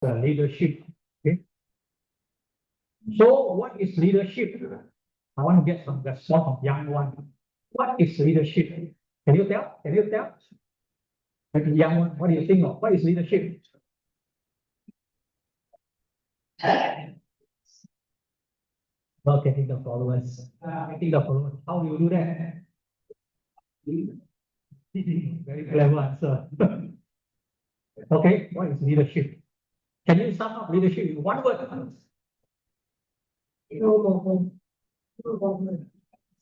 the leadership. Okay. So what is leadership? I want to get some response from young one. What is leadership? Can you tell? Can you tell? Maybe young one, what do you think of? What is leadership? Not getting the followers. Getting the followers. How do you do that? Very clever answer. Okay, what is leadership? Can you sum up leadership in one word?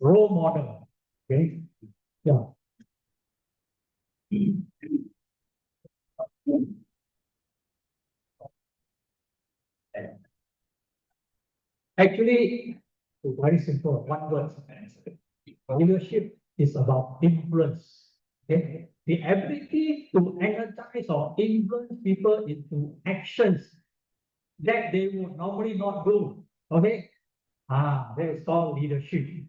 Role model. Okay. Yeah. Actually, very simple. One word. Leadership is about influence. Okay? The ability to energize or influence people into actions that they would normally not do. Okay? That is called leadership.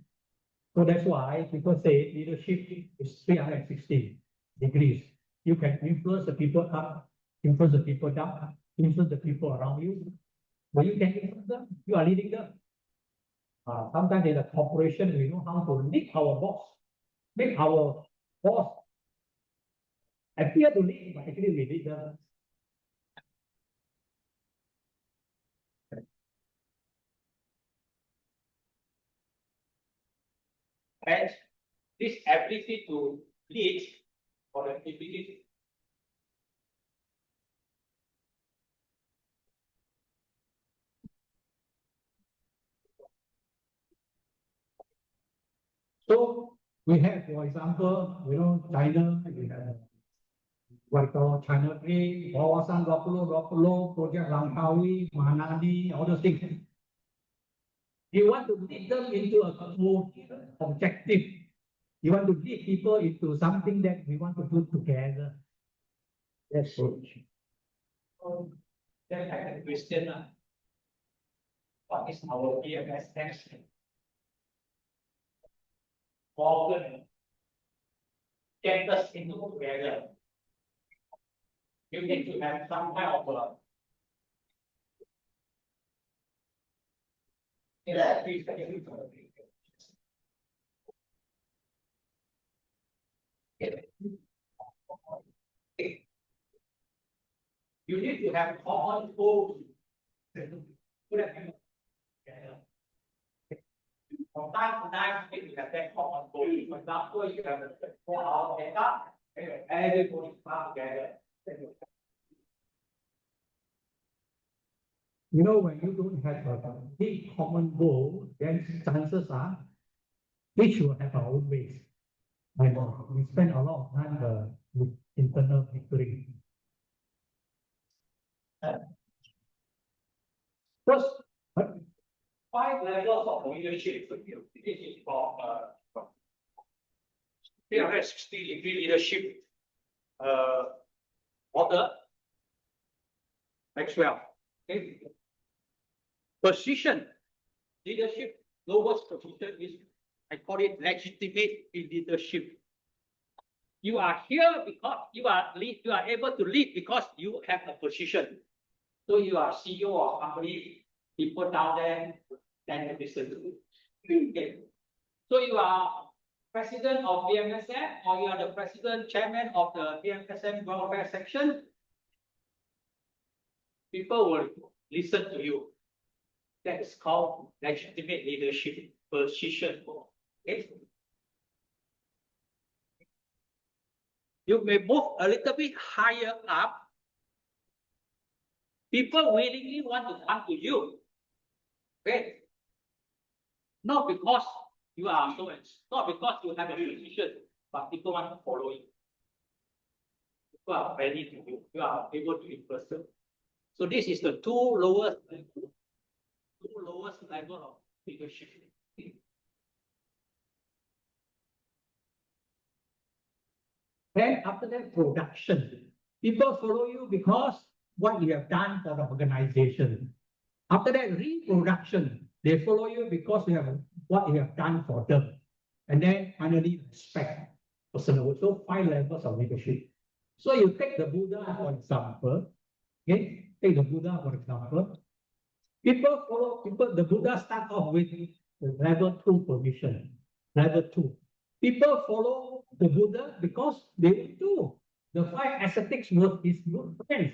So that's why people say leadership is 360 degrees. You can influence the people up, influence the people down, influence the people around you. But you can influence them, you are leading them. Sometimes in a corporation, we know how to lead our boss, make our boss appear to lead, but actually we lead them. And this ability to lead or the ability. So we have, for example, China, we have what called China Tree, Wawasan 2020, Project Langkawi, Manadi, all those things. You want to lead them into a coherent objective. You want to lead people into something that we want to do together. That's good. Then I have a question. What is our BMSM? Organ. Get us into together. You need to have some kind of you need to have common goals. From time to time, you need to have that common goal. For example, you have a 4-hour makeup, everybody come together. When you don't have a big common goal, then chances are each will have our own ways. And we spend a lot of time with internal bickering. First, 5 levels of leadership. This is from 360-degree leadership model. Maxwell. Okay. Position. Leadership, lowest position is, I call it legitimate leadership. You are here because you are able to lead because you have a position. So you are CEO of company, people down there, then you listen to. Okay. So you are president of BMSM, or you are the president, chairman of the BMSM welfare section. People will listen to you. That is called legitimate leadership position. Okay. You may move a little bit higher up. People willingly want to come to you. Okay. Not because you are influenced, not because you have a position, but people want to follow you. People are ready to you. You are able to influence them. So this is the two lowest level of leadership. Then after that, production. People follow you because what you have done for the organization. After that, reproduction. They follow you because you have what you have done for them. And then finally, respect. Personal. So 5 levels of leadership. So you take the Buddha, for example. Okay? Take the Buddha, for example. People follow, the Buddha start off with level 2 permission. Level 2. People follow the Buddha because they want to. The 5 ascetics were his good friends.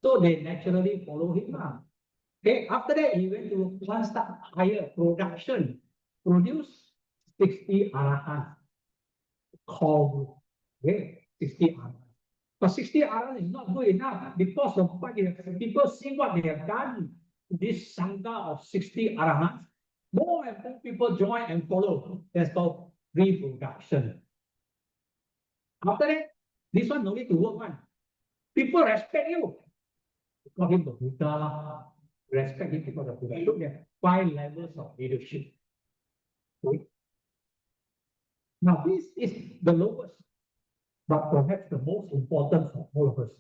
So they naturally follow him. Okay, after that, he went to one step higher, production. Produce 60 arahants. Call, okay, 60 arahants. But 60 arahants is not good enough because of what people see what they have done. This sangha of 60 arahants, more and more people join and follow. That's called reproduction. After that, this one no need to work one. People respect you. Call him the Buddha. Respect him because of Buddha. Look at 5 levels of leadership. Okay. Now, this is the lowest, but perhaps the most important for all of us.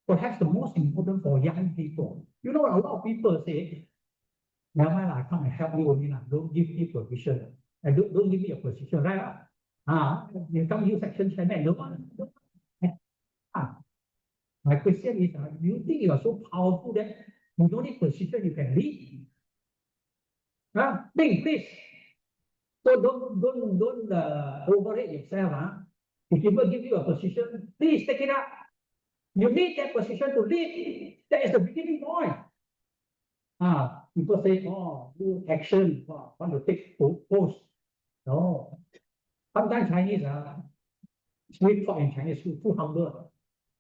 Perhaps the most important for young people. You know, a lot of people say, never mind, I come and help you only. Don't give me position. And don't give me a position, right? You come you section chairman, no one. My question is, do you think you are so powerful that you don't need position, you can lead? Think, please. So don't overrate yourself. If people give you a position, please take it up. You need that position to lead. That is the beginning point. People say, oh, do action, want to take post. No. Sometimes Chinese, sweet talk in Chinese, too humble.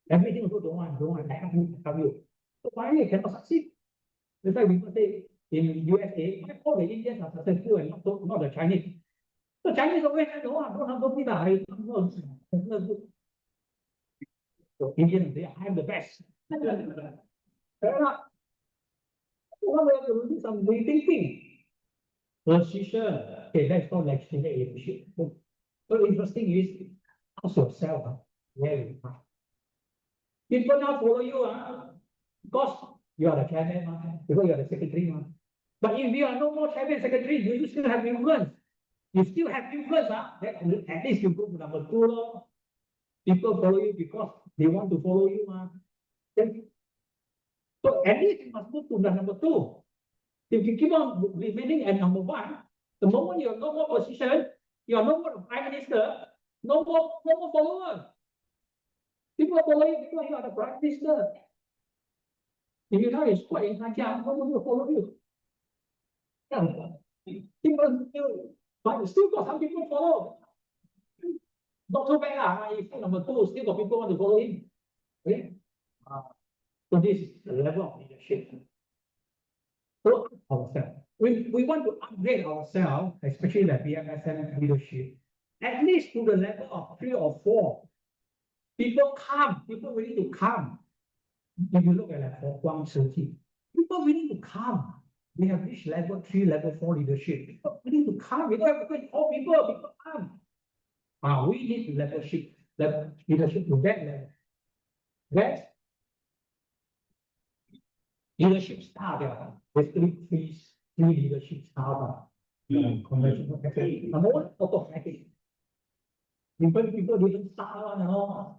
Everything also don't want, I help you. So finally, cannot succeed. That's why people say in USA, all the Indians are successful and not the Chinese. The Chinese always say, don't be the so Indians say, I'm the best. Fair enough. What we have to do some rethinking. Position. Okay, that's called leadership. So interesting is ask yourself where you are. People now follow you because you are the chairman, because you are the secretary. But if you are no more chairman secretary, you still have influence. You still have influence. At least you go to number 2. People follow you because they want to follow you. So at least you must move to the number 2. If you keep on remaining at number 1, the moment you have no more position, you are no more the prime minister, no more followers. People follow you because you are the prime minister. If you know it's quite in Nigeria, no one will follow you. People still, but still got some people follow. Not so bad. If number 2, still got people want to follow him. Okay? So this is the level of leadership. So ourselves. We want to upgrade ourselves, especially the BMSM leadership, at least to the level of 3 or 4. People come, people willing to come. If you look at like Guang Shi, people willing to come. We have reached level 3, level 4 leadership. People willing to come. We don't have to call people come. We need leadership to that level. That's leadership style. Basically, three leadership style. Conventional. Number 1, autocratic. People didn't start one.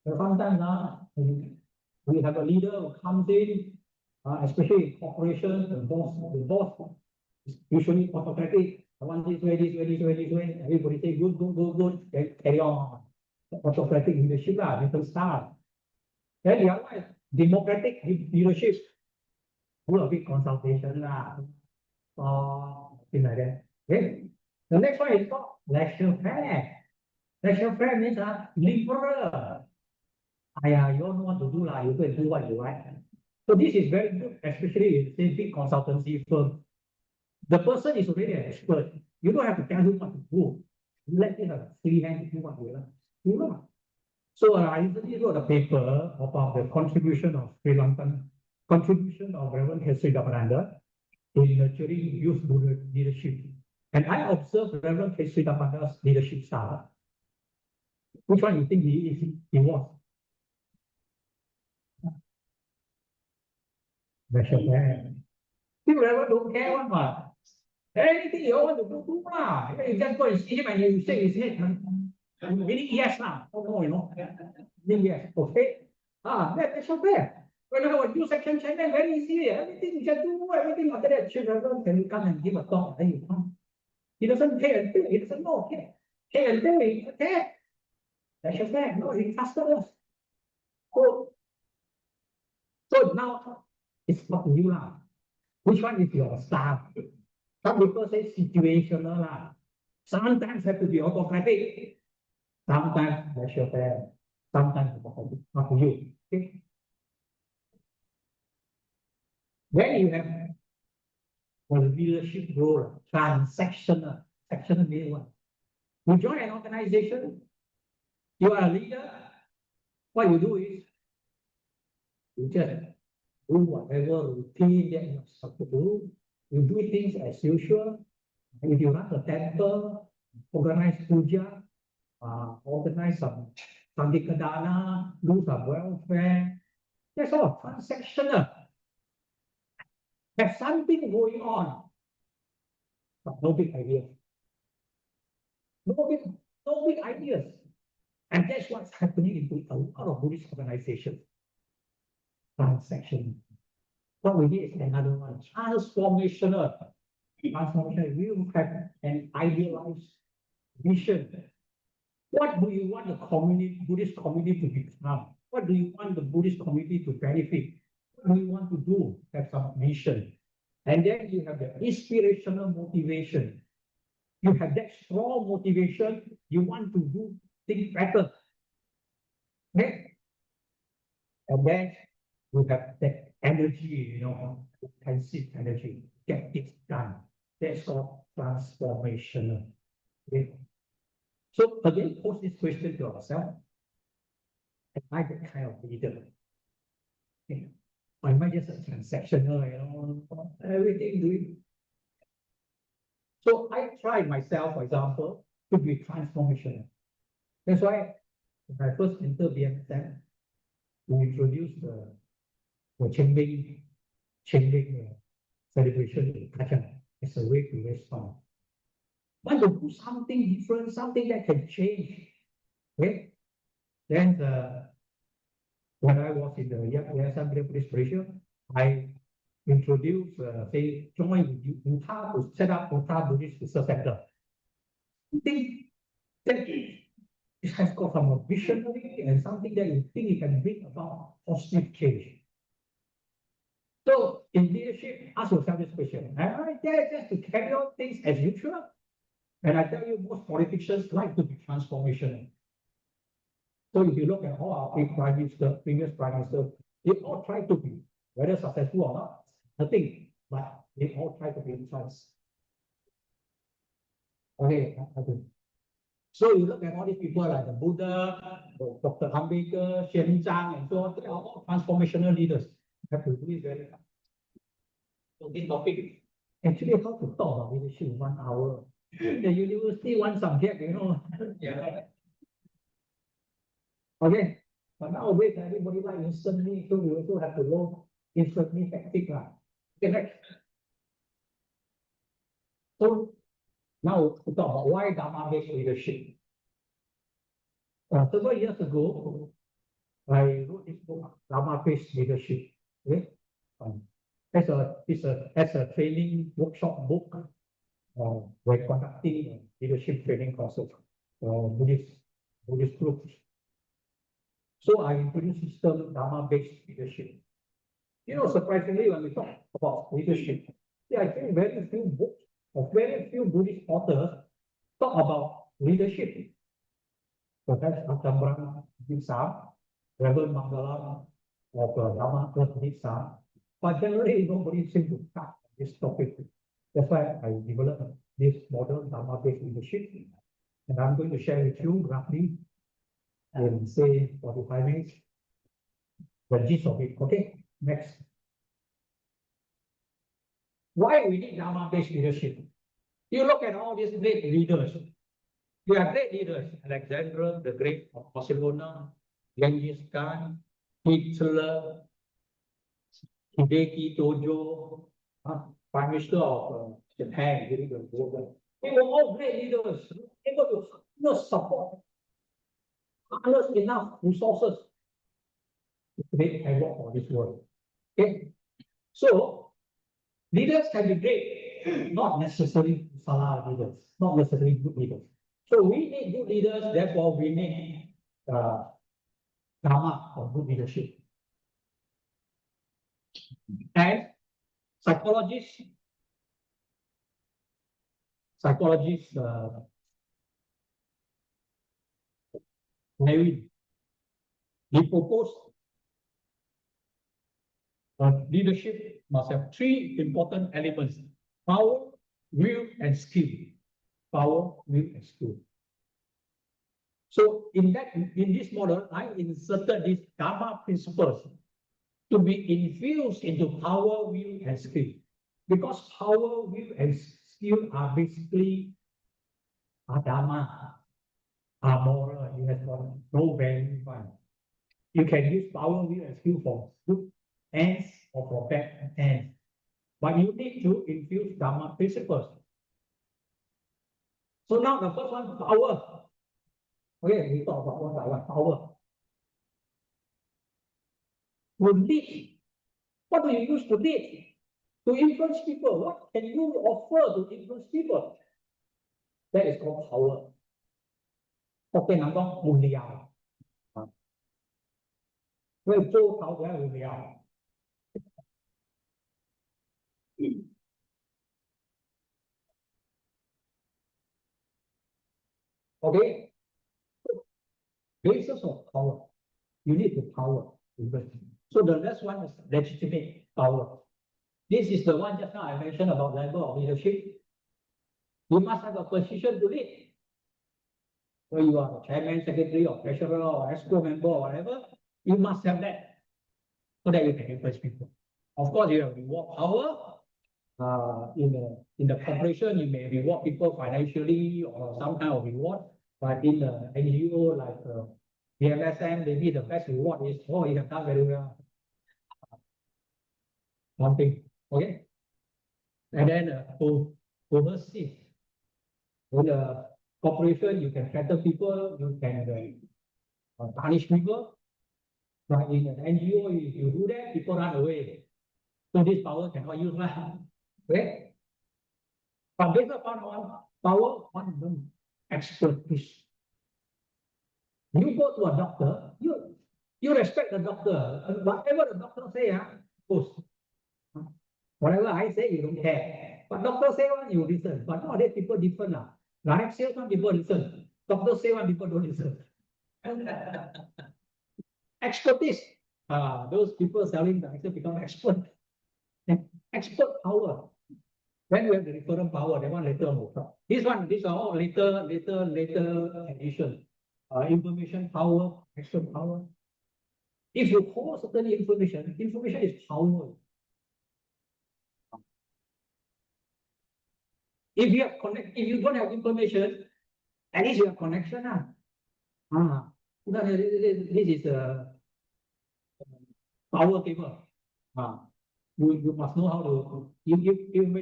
Sometimes we have a leader who comes in, especially in corporations, the boss is usually autocratic. I want this way. Everybody say good, then carry on. Autocratic leadership, different style. Then the other one is democratic leadership. Do a big consultation, things like that. Okay. The next one is called laissez-faire. Laissez-faire means liberal. You don't know what to do, you go and do what you like. So this is very good, especially in big consultancy firm. The person is already an expert. You don't have to tell him what to do. You let him have free hand to do what you like. So I recently wrote a paper about the contribution of Reverend Hesri Damananda in nurturing youth leadership. And I observed Reverend Hesri Damananda's leadership style. Which one you think he was? People never don't care one. Anything you want to do, you just go and see him and you shake his head. Meaning yes, no, yes, okay. That's okay. When I was do section chairman, very easy. Everything you can do, everything after that, children can come and give a talk. Then you come. He doesn't pay until he doesn't know. Okay. Pay until he okay. That's just that. No, he trusted us. So now it's up to you lah. Which one is your style? Some people say situational lah. Sometimes have to be autocratic. Sometimes laissez-faire. Sometimes up to you. Okay. Then you have a leadership role, transactional. Sectional means what? You join an organization, you are a leader, what you do is you just do whatever routine that you're supposed to do. You do things as usual. If you run a temple, organize puja, organize some Sandikadana, do some welfare. That's all transactional. There's something going on, but no big ideas. No big ideas. And that's what's happening in a lot of Buddhist organizations. Transaction. What we need is another one. Transformational. Transformational. We have an idealized vision. What do you want the community, Buddhist community to become? What do you want the Buddhist community to benefit? What do you want to do? Have some vision. And then you have the inspirational motivation. You have that strong motivation. You want to do things better. Okay? And then you have that energy, intensive energy, get it done. That's called transformational. Okay? So again, pose this question to ourselves. Am I that kind of leader? Okay. Or am I just a transactional, everything doing? So I tried myself, for example, to be transformational. That's why when I first entered BMSM, we introduced the Cheng celebration in Kajang as a way to respond. Want to do something different, something that can change. Okay? Then when I was in the Yayasan Buddhist Malaysia, I introduced, join with Utah to set up Utah Buddhist Research Center. Something that it has got from a visionary and something that you think it can bring about positive change. So in leadership, ask yourself this question. Am I there just to carry on things as usual? And I tell you, most politicians like to be transformational. So if you look at all our previous prime minister, they all try to be, whether successful or not, nothing, but they all try to be trans. Okay. So you look at all these people like the Buddha, Dr. Ambedkar, Shen Zhang, and so on, they are all transformational leaders. You have to do it very hard. So this topic, actually how to talk about leadership in 1 hour. The university, one subject, Yeah. Okay. But nowadays, everybody like instantly, so we also have to learn instantly tactic. Okay, next. So now to talk about why Dhamma-based leadership. Several years ago, I wrote this book, Dhamma-based leadership. Okay? As a training workshop book, we're conducting leadership training courses for Buddhist groups. So I introduced system Dhamma-based leadership. Surprisingly, when we talk about leadership, I think very few books or very few Buddhist authors talk about leadership. Perhaps Akambrang Dipsam, Reverend Mangalam of Dhamma Dipsam, but generally nobody seems to touch this topic. That's why I developed this model Dhamma-based leadership, and I'm going to share with you roughly in say 45 minutes the gist of it. Okay, next. Why we need Dhamma-based leadership? You look at all these great leaders. You have great leaders, Alexander the Great of Barcelona, Genghis Khan, Hitler, Hideki Tojo, Prime Minister of Japan during the war. They were all great leaders, able to support others enough resources. to create havoc for this world. Okay, so leaders can be great, not necessarily salah leaders, not necessarily good leaders. So we need good leaders, therefore we need Dhamma or good leadership. And psychologists maybe he proposed leadership must have three important elements: power, will, and skill. Power, will, and skill. So in this model, I inserted these Dhamma principles to be infused into power, will, and skill. Because power, will, and skill are basically Dhamma, are moral. You have got no value. You can use power, will, and skill for good ends or for bad ends. But you need to infuse Dhamma principles. So now the first one, power. Okay, we talk about one by one, power. To lead. What do you use to lead? To influence people. What can you offer to influence people? That is called power. Okay, number mulia. Well, Choo how well mulia. Okay, basis of power. You need the power. So the next one is legitimate power. This is the one just now I mentioned about level of leadership. You must have a position to lead. So you are the chairman, secretary, or treasurer, or exco member, or whatever. You must have that so that you can influence people. Of course, you have reward power. In the corporation, you may reward people financially or some kind of reward. But in the NGO like BMSM, maybe the best reward is, oh, you have done very well. One thing, okay? And then overseas, in the corporation, you can flatter people, you can punish people. But in an NGO, if you do that, people run away. So this power cannot use that. Okay? But based upon power, one expertise. You go to a doctor, you respect the doctor. Whatever the doctor say, goes. Whatever I say, you don't care. But doctor say one, you listen. But nowadays people different. Like say one, people listen. Doctor say one, people don't listen. Expertise. Those people selling the actually become expert. Expert power. When we have the referral power, that one later on will come. These are all later addition. Information power, extra power. If you hold certain information is power. If you don't have information, at least you have connection. This is a power cable. You must know how to. When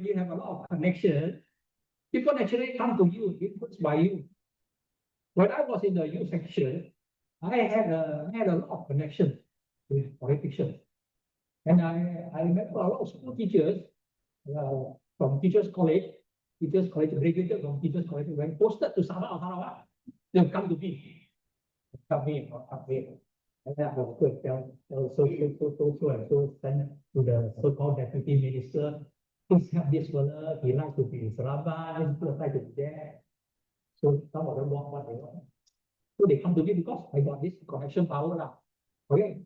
you have a lot of connection, people naturally come to you, influenced by you. When I was in the youth section, I had a lot of connection with politicians. And I remember a lot of school teachers from teachers' college, graduated from teachers' college, when posted to Sabah or Sarawak, they'll come to me. Come me. And then I will go and tell so and so send to the so-called deputy minister, please help this fella, he likes to be in Surabaya, he likes to be there. So some of them want what they want. So they come to me because I got this connection power now. Okay.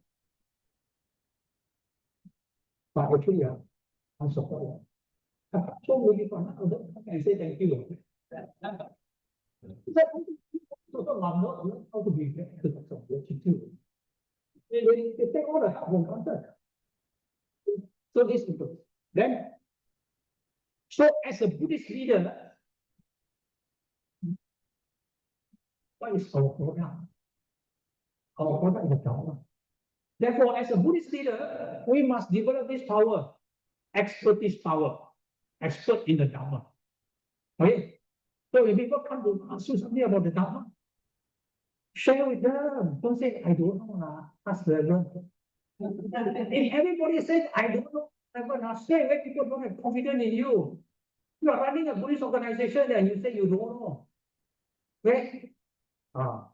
But actually, I'm supporting. So maybe for now, I can say thank you. How to be too. They take all the help from content. So this is good. Then, so as a Buddhist leader, what is our product? Our product is the Dhamma. Therefore, as a Buddhist leader, we must develop this power, expertise power, expert in the Dhamma. Okay? So if people come to ask you something about the Dhamma, share with them. Don't say, I don't know, ask them. If everybody says, I don't know, now say when people don't have confidence in you. You are running a police organization and you say you don't know. Right? Of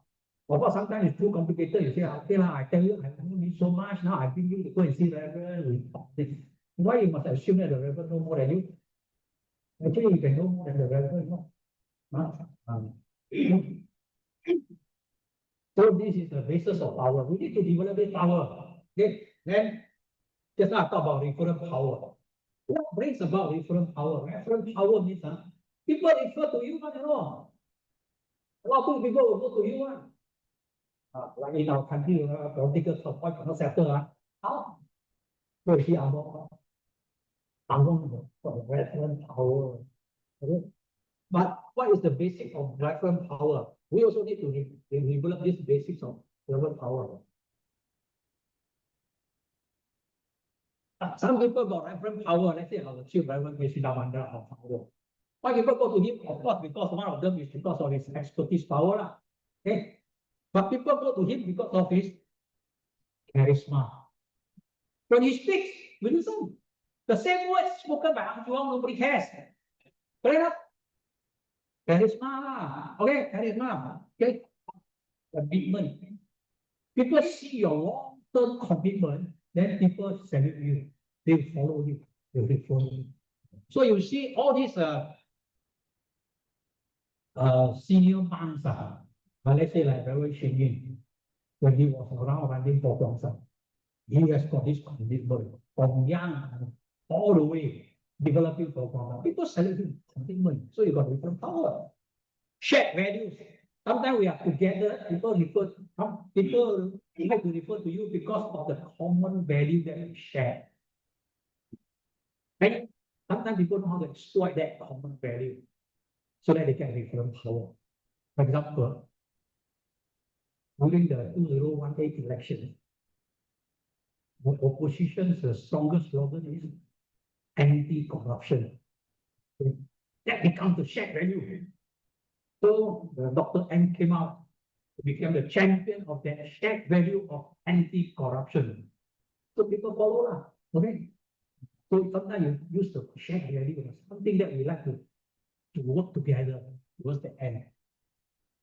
course, sometimes it's too complicated. You say, okay, I tell you, I don't need so much. Now I bring you to go and see Reverend. We talk this. Why you must assume that the Reverend know more than you? Actually, you can know more than the Reverend, no? So this is the basis of power. We need to develop this power. Okay? Then, just now I talk about referent power. What brings about referent power? Referent power means people refer to you, you know. A lot of people will go to you. Like in our country, political support cannot settle. How? So you see, for referent power. Okay? But what is the basic of referent power? We also need to develop this basics of referent power. Some people got referent power. Let's say our chief reverend Vishidamanda of power. Why people go to him? Of course, because one of them is because of his expertise power. Okay? But people go to him because of his charisma. When he speaks, we listen. The same words spoken by Ang Chuang, nobody cares. Correct? Charisma. Okay, charisma. Okay. Commitment. People see your long-term commitment, then people salute you. They will follow you. They will follow you. So you see all these senior monks, let's say like Reverend Shin Yin, when he was around running for Gyeongsang, he has got this commitment from young all the way developing for Gyeongsang. People salute him, commitment. So you got different power. Shared values. Sometimes we are together, people like to refer to you because of the common value that we share. Right? Sometimes people know how to exploit that common value so that they can refer power. For example, during the 2018 election, the opposition's strongest slogan is anti-corruption. That becomes the shared value. So Dr. M came out to become the champion of that shared value of anti-corruption. So people follow. Okay? So sometimes you use the shared value as something that we like to work together towards the end.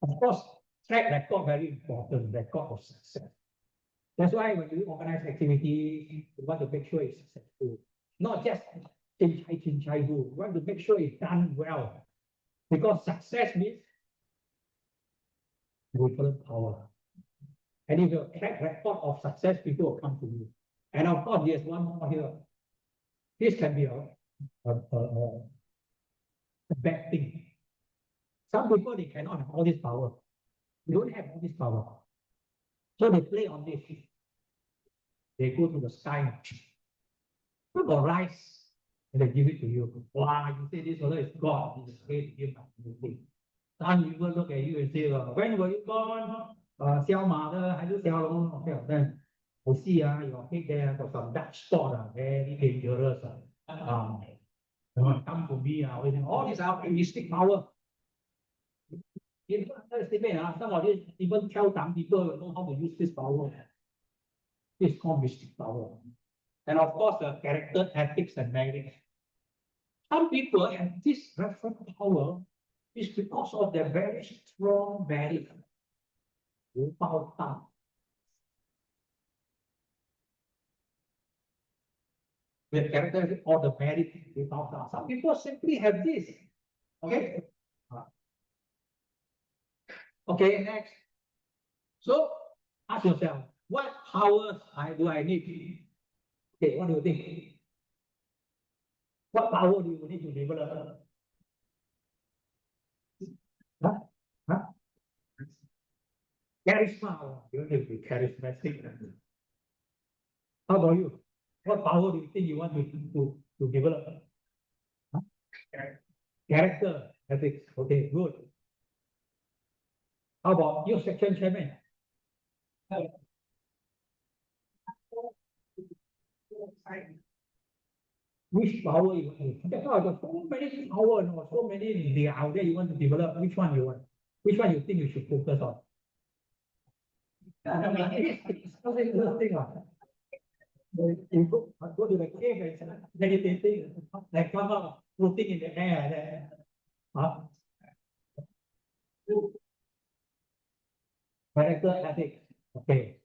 Of course, track record very important, record of success. That's why when you organize activities, you want to make sure it's successful. Not just chin chai do. You want to make sure it's done well. Because success means referent power. And if you have a track record of success, people will come to you. And of course, there's one more here. This can be a bad thing. Some people, they cannot have all this power. They don't have all this power. So they play on this. They go to the sky. Look at rice. And they give it to you. Wow, you say this fellow is God. He's afraid to give anything. Some people look at you and say, when were you born? 小马的还是小龙? Okay, then we see your head there got some dark spot, very dangerous. Come to me, all these are mystic power. You don't underestimate, some of these even tell some people know how to use this power. It's called mystic power. And of course, the character, ethics, and merit. Some people have this reference power is because of their very strong merit. The character or the merit without. Some people simply have this. Okay. Okay, next. So ask yourself, what powers do I need? Okay, what do you think? What power do you need to develop? Charisma. You need to be charismatic. How about you? What power do you think you want to develop? Character, ethics. Okay, good. How about your section chairman? Which power you want to? That's why I got so many power, so many they are out there you want to develop. Which one you want? Which one you think you should focus on? You go to the cave and meditating, like come out floating in the air. There. Huh? Character ethics. Okay.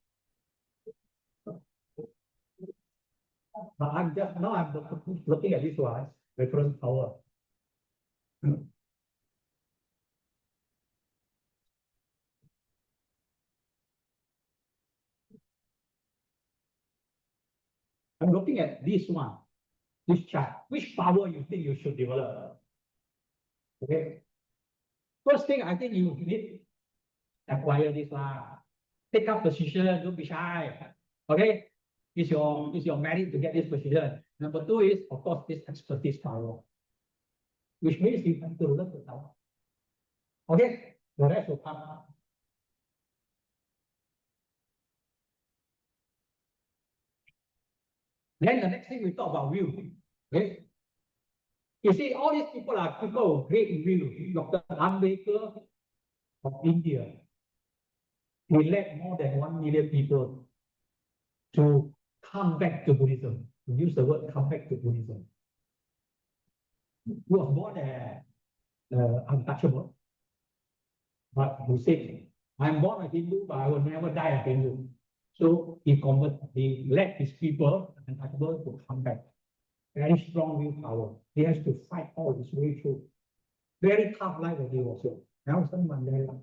I'm looking at this one, reference power. I'm looking at this one, this chart. Which power you think you should develop? Okay. First thing I think you need acquire this lah. Take up position, don't be shy. Okay. Is your merit to get this position. Number two is, of course, this expertise power, which means you have to learn the power. Okay, the rest will come. Then the next thing we talk about will. Okay. You see, all these people are people with great will. Dr. Ambedkar of India, he led more than 1 million people to come back to Buddhism. We use the word come back to Buddhism. He was born untouchable. But he said, I'm born a Hindu, but I will never die a Hindu. So he led his people untouchable to come back. Very strong willpower. He has to fight all his way through. Very tough life that he was in. Nelson Mandela.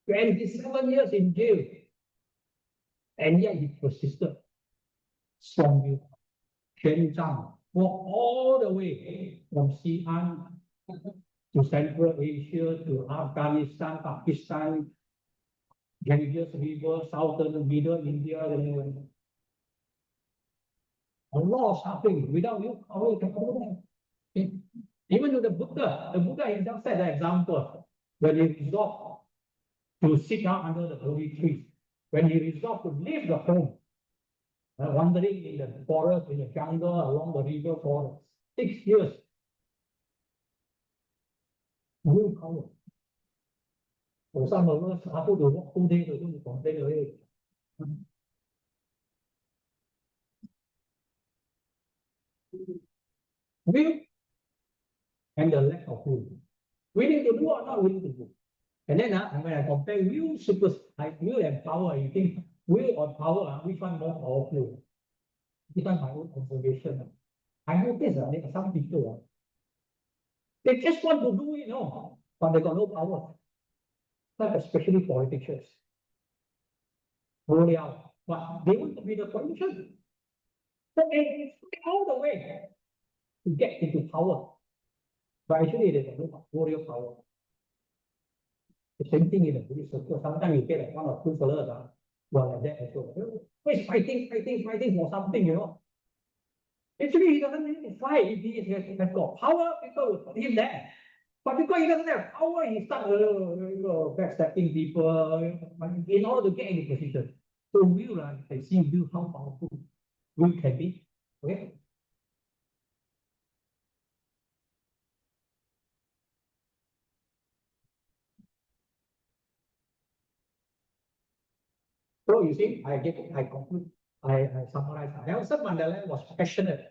27 years in jail. And yet he persisted. Strong willpower. Chen Zhang walked all the way from Xi'an to Central Asia, to Afghanistan, Pakistan, Ganges River, Southern, Middle India, a lot of suffering without you, how you can go there? Even to the Buddha himself set the example when he resolved to sit down under the holy tree, when he resolved to leave the home, wandering in the forest, in the jungle, along the river for 6 years. Willpower. For some of us, after to walk 2 days, to complain already. Will and the lack of will. Willing to do or not willing to do. And then when I compare will and power, you think will or power, which one more powerful? This is my own observation. I notice that some people, they just want to do it, but they got no power. Like especially politicians. But they want to be the politician. So they fight all the way to get into power. But actually, they got no warrior power. The same thing in the Buddhist circle. Sometimes you get like 1 or 2 fellows who are like that as well. He's fighting for something, Actually, he doesn't need to fight. If he has got power, people will put him there. But because he doesn't have power, he starts backstabbing people in order to get into position. So will, I see will how powerful will can be. Okay. So you see, I conclude, I summarize. Nelson Mandela was passionate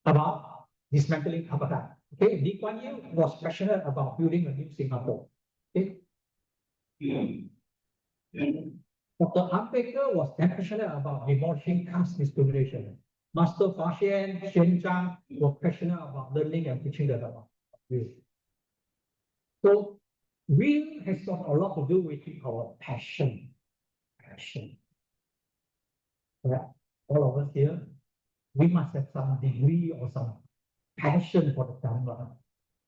about dismantling apartheid. Okay, Lee Kuan Yew was passionate about building a new Singapore. Okay. Dr. Ambedkar was passionate about demolishing caste discrimination. Master Fa Xian Zhang were passionate about learning and teaching the Dhamma. So will has got a lot to do with our passion. Yeah. All of us here, we must have some degree or some passion for the Dhamma.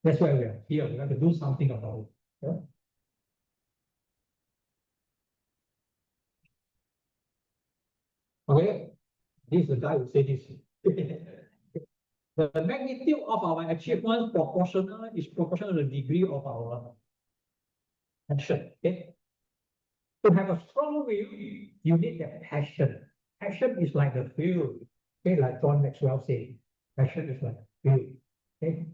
That's why we are here. We have to do something about it. Yeah? Okay, this is the guy who said this. The magnitude of our achievement is proportional to the degree of our passion. Okay? To have a strong will, you need that passion. Passion is like the fuel. Okay, like John Maxwell said, passion is like fuel. Okay.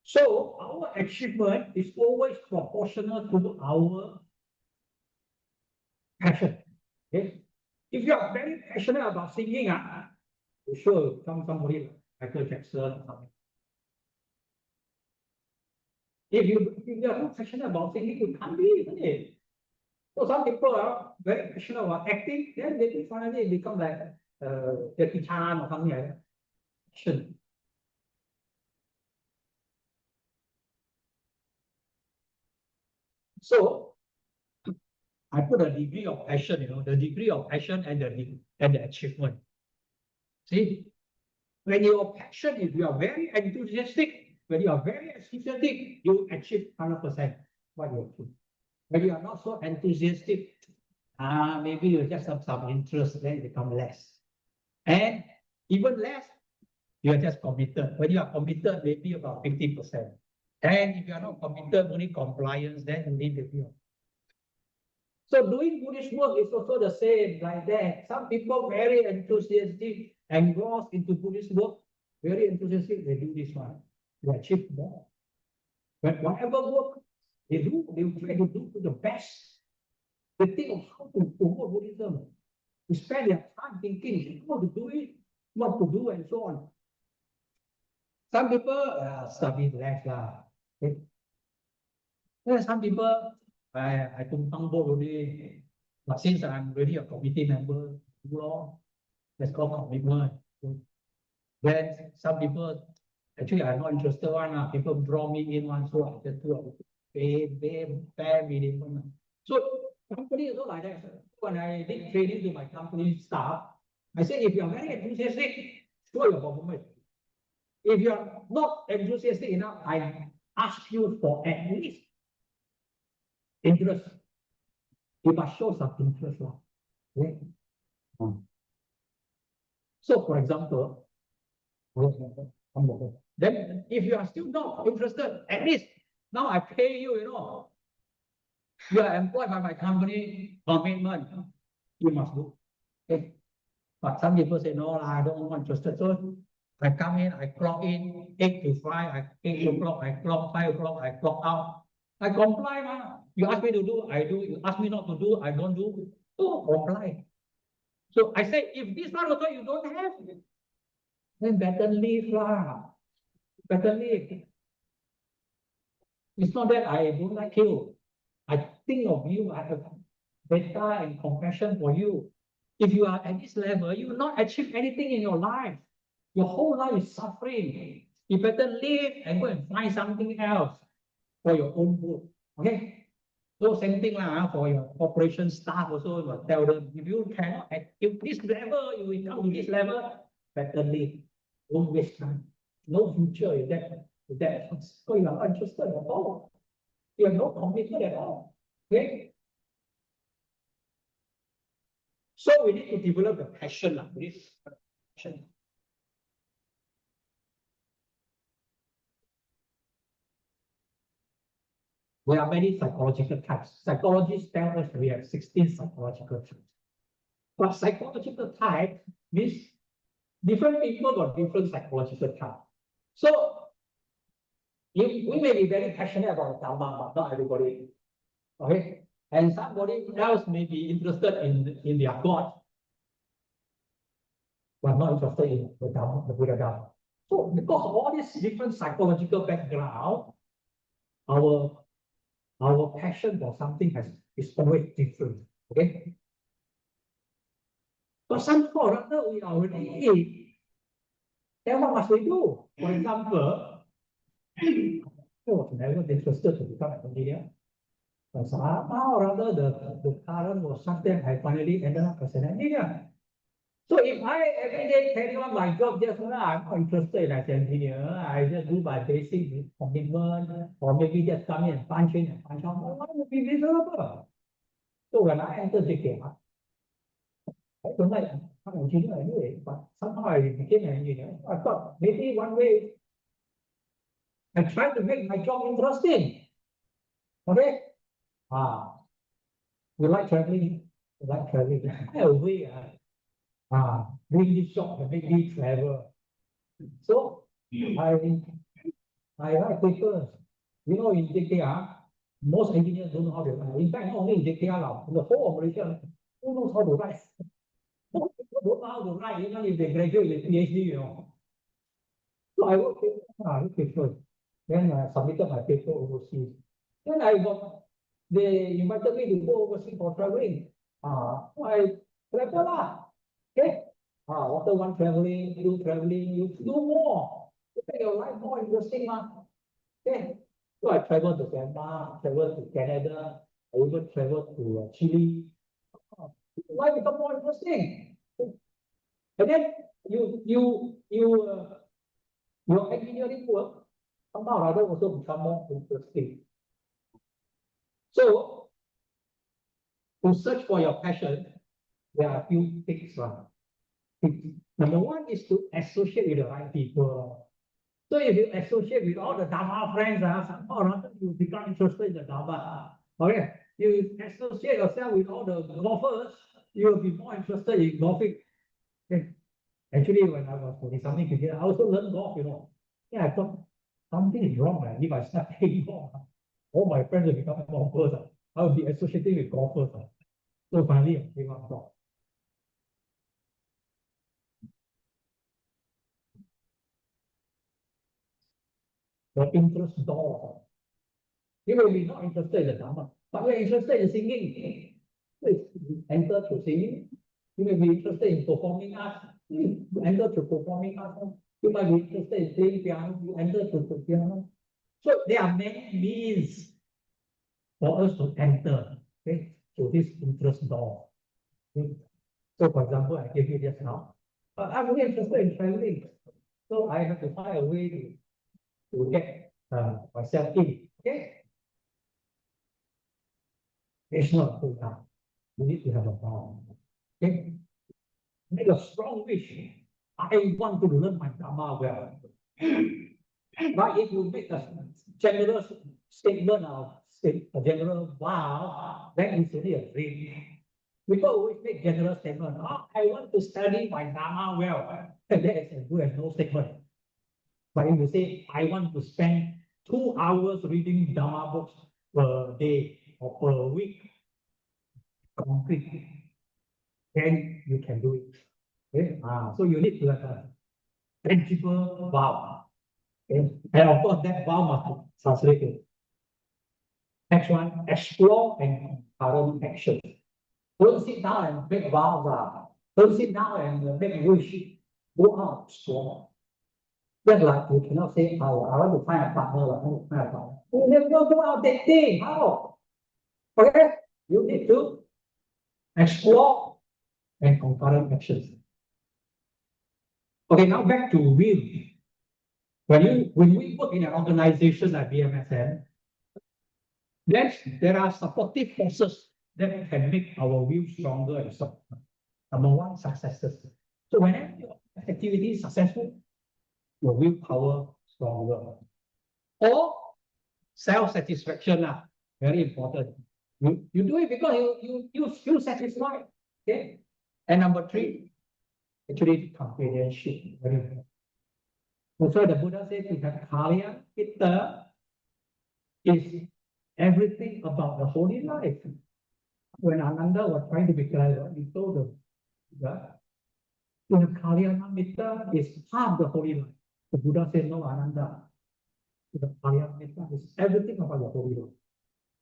So our achievement is always proportional to our passion. Okay. If you are very passionate about singing, you sure somebody like Michael Jackson or something. If you are not passionate about singing, you can't be, isn't it? So some people are very passionate about acting, then they finally become like Jackie Chan or something like that. Passion. So I put a degree of passion, the degree of passion and the achievement. See, when your passion is you are very enthusiastic, when you are very enthusiastic, you achieve 100% what you do. When you are not so enthusiastic, maybe you just have some interest, then it become less. And even less, you are just committed. When you are committed, maybe about 50%. And if you are not committed, only compliance, then you need the view. So doing Buddhist work is also the same like that. Some people very enthusiastic, engrossed into Buddhist work, very enthusiastic, they do this one. They achieve more. But whatever work they do, they try to do to the best. They think of how to promote Buddhism. They spend their time thinking how to do it, what to do, and so on. Some people study less lah. Okay? Some people I tumpang board already. But since I'm already a committee member, let's call commitment. Then some people actually are not interested one. People draw me in one, so I just do a bare minimum. So company also like that. When I did training to my company staff, I said if you are very enthusiastic, show your performance. If you are not enthusiastic enough, I ask you for at least interest. You must show some interest. Okay? So, for example, then if you are still not interested, at least now I pay you, you are employed by my company, commitment, you must do. Okay? But some people say, no, I don't want interested. So I come in, I clock in 8 to 5, 8 o'clock, I clock 5 o'clock, I clock out. I comply, man. You ask me to do, I do. You ask me not to do, I don't do. So comply. So I say, if this one also you don't have, then better leave lah. Better leave. It's not that I don't like you. I think of you, I have data and compassion for you. If you are at this level, you will not achieve anything in your life. Your whole life is suffering. You better leave and go and find something else for your own good. Okay? So same thing for your corporation staff also, but tell them, if you cannot, if this level, you will come to this level, better leave. Don't waste time. No future in that. So you are not interested at all. You have no commitment at all. Okay? So we need to develop the passion for this. Passion. There are many psychological types. Psychologists tell us we have 16 psychological types. But psychological type means different people got different psychological types. So we may be very passionate about Dhamma, but not everybody. Okay? And somebody else may be interested in their God, but not interested in the Dhamma, the Buddha Dhamma. So because of all this different psychological background, our passion for something is always different. Okay? But somehow or other we are already, then what must we do? For example, I was never interested to become an engineer. But somehow or other the current was something I finally ended up as an engineer. So if I every day carry on my job, just I'm not interested as an engineer, I just do my basic commitment, or maybe just come in and punch in and punch out, I will be miserable. So when I entered JK, I don't like an engineer anyway, but somehow I became an engineer. I thought maybe one way I try to make my job interesting. Okay? We like traveling. We like traveling. Away. Doing this job and make me travel. So I write papers. In JKR, most engineers don't know how to write. In fact, not only in JKR, in the whole of Malaysia, who knows how to write? don't know how to write, even if they graduate with PhD, you know. So I wrote paper. Then I submitted my paper overseas. Then they invited me to go overseas for traveling. I travel lah. Okay. After one traveling, you do more. You make your life more interesting, okay. So I traveled to Denmark, traveled to Canada, I even traveled to Chile. Life become more interesting. And then your engineering work somehow or other also become more interesting. So to search for your passion, there are a few things. Number one is to associate with the right people. So if you associate with all the Dhamma friends, somehow or other you become interested in the Dhamma. Okay, you associate yourself with all the golfers, you will be more interested in golfing. Okay. Actually, when I was 40 something here, I also learned golf, you know. Yeah, I thought something is wrong. If I start playing golf, all my friends will become golfers. I will be associating with golfers. So finally, I gave up golf. The interest door. You may be not interested in the Dhamma, but you're interested in singing. Please enter through singing. You may be interested in performing arts. You enter through performing arts. You might be interested in playing piano. You enter through piano. So there are many means for us to enter, okay, through this interest door. Okay. So, for example, I gave you just now. I'm really interested in traveling, so I have to find a way to get myself in. Okay. It's not good enough. You need to have a vow. Okay? Make a strong wish. I want to learn my Dhamma well. But if you make a general statement or a general vow, then it's only a dream. People always make general statement. I want to study my Dhamma well. And that is as good as no statement. But if you say, I want to spend 2 hours reading Dhamma books per day or per week, concrete, then you can do it. Okay? So you need to have a tangible vow. Okay? And of course, that vow must be translated. Next one, explore and concurrent action. Don't sit down and make vows. Don't sit down and make wish. Go out, explore. Just like you cannot say, I want to find a partner. You never go out dating. How? Okay? You need to explore and concurrent actions. Okay, now back to will. When we work in an organization like BMSM, then there are supportive forces that can make our will stronger and stronger. Number one, successes. So whenever your activity is successful, your willpower stronger. Or self-satisfaction, very important. You do it because you feel satisfied. Okay. And number three, actually companionship. Very important. That's why the Buddha said to have Kalya Pitta is everything about the holy life. When Ananda was trying to be clever, he told them that to have Kalya Mitta is half the holy life. The Buddha said, no, Ananda. To have Kalya Mitta is everything about the holy life.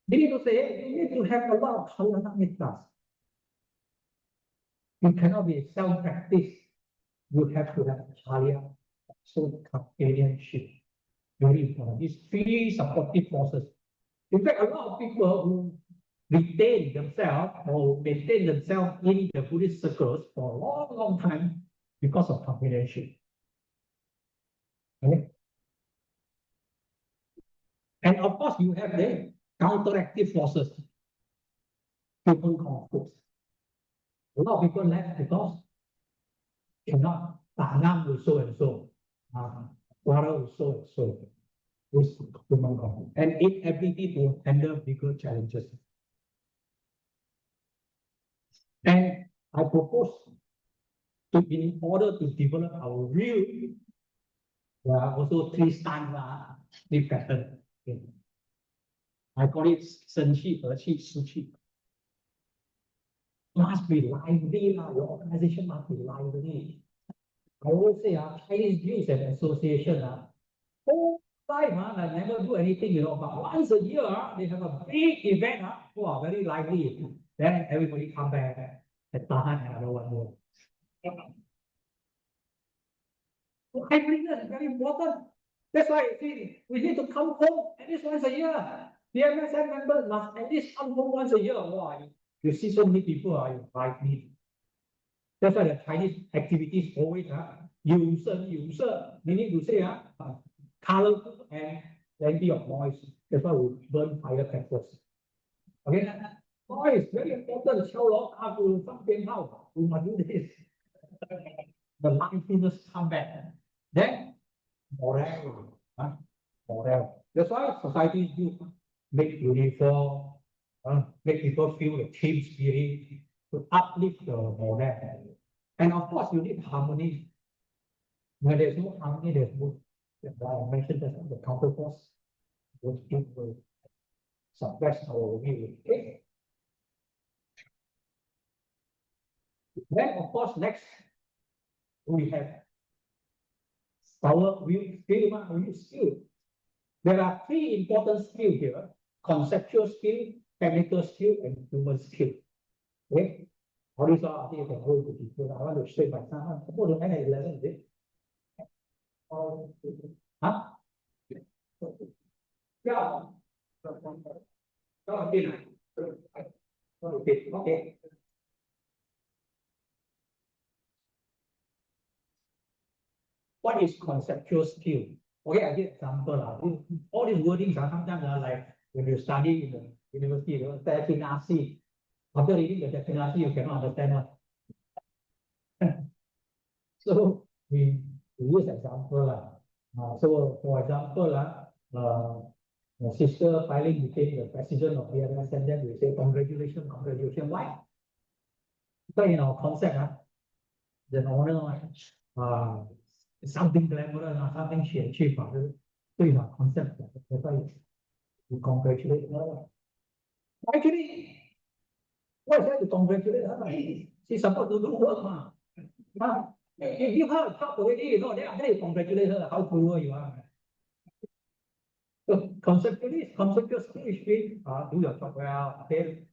Meaning to say, you need to have a lot of Kalya Mittas. You cannot be self-practice. You have to have Kalya. So companionship, very important. These three supportive forces. In fact, a lot of people who retain themselves or maintain themselves in the Buddhist circles for a long, long time because of companionship. Okay? And of course, you have the counteractive forces, human conflicts. A lot of people left because cannot tanam with so and so. Quarrel with so and so. This human conflict. And inability to handle bigger challenges. And I propose to, in order to develop our will, there are also three stanzas, three patterns. Okay. I call it 生气、和气、湿气. must be lively, your organization must be lively. I always say, Chinese Youth and Association, whole time, I never do anything, but once a year, they have a big event, very lively. Then everybody come back and tahan another one more. Liveliness is very important. That's why we need to come home at least once a year. The BMSM members must at least come home once a year. Wow, you see so many people are lively. That's why the Chinese activities always meaning to say colorful and plenty of noise. That's why we burn firecrackers. Okay, noise very important. We must do this. The liveliness come back. Then morale. Morale. That's why society do make uniform, make people feel the team spirit, to uplift the morale. And of course, you need harmony. When there's no harmony, there's no, I mentioned that the counterforce will suppress our view. Okay. Then, of course, next we have our skill. There are three important skills here: conceptual skill, technical skill, and human skill. Okay. All these are, I think you can go into detail. I want to show you my son. I'm supposed to end at 11, is it? Huh? Yeah. Okay. What is conceptual skill? Okay, I give example. All these wordings are sometimes like when you study in the university, definition. After reading the definition, you cannot understand what. So we use example. So for example, the sister filing became the president of BMSM, then we say congratulations. Why? Because in our concept, the honor, something glamorous, something she achieved. So in our concept, that's why we congratulate her. Actually, what is that to congratulate her? She's supposed to do work. You give her a cup already, then after you congratulate her, how cruel you are. So conceptual skill is do your job well, okay?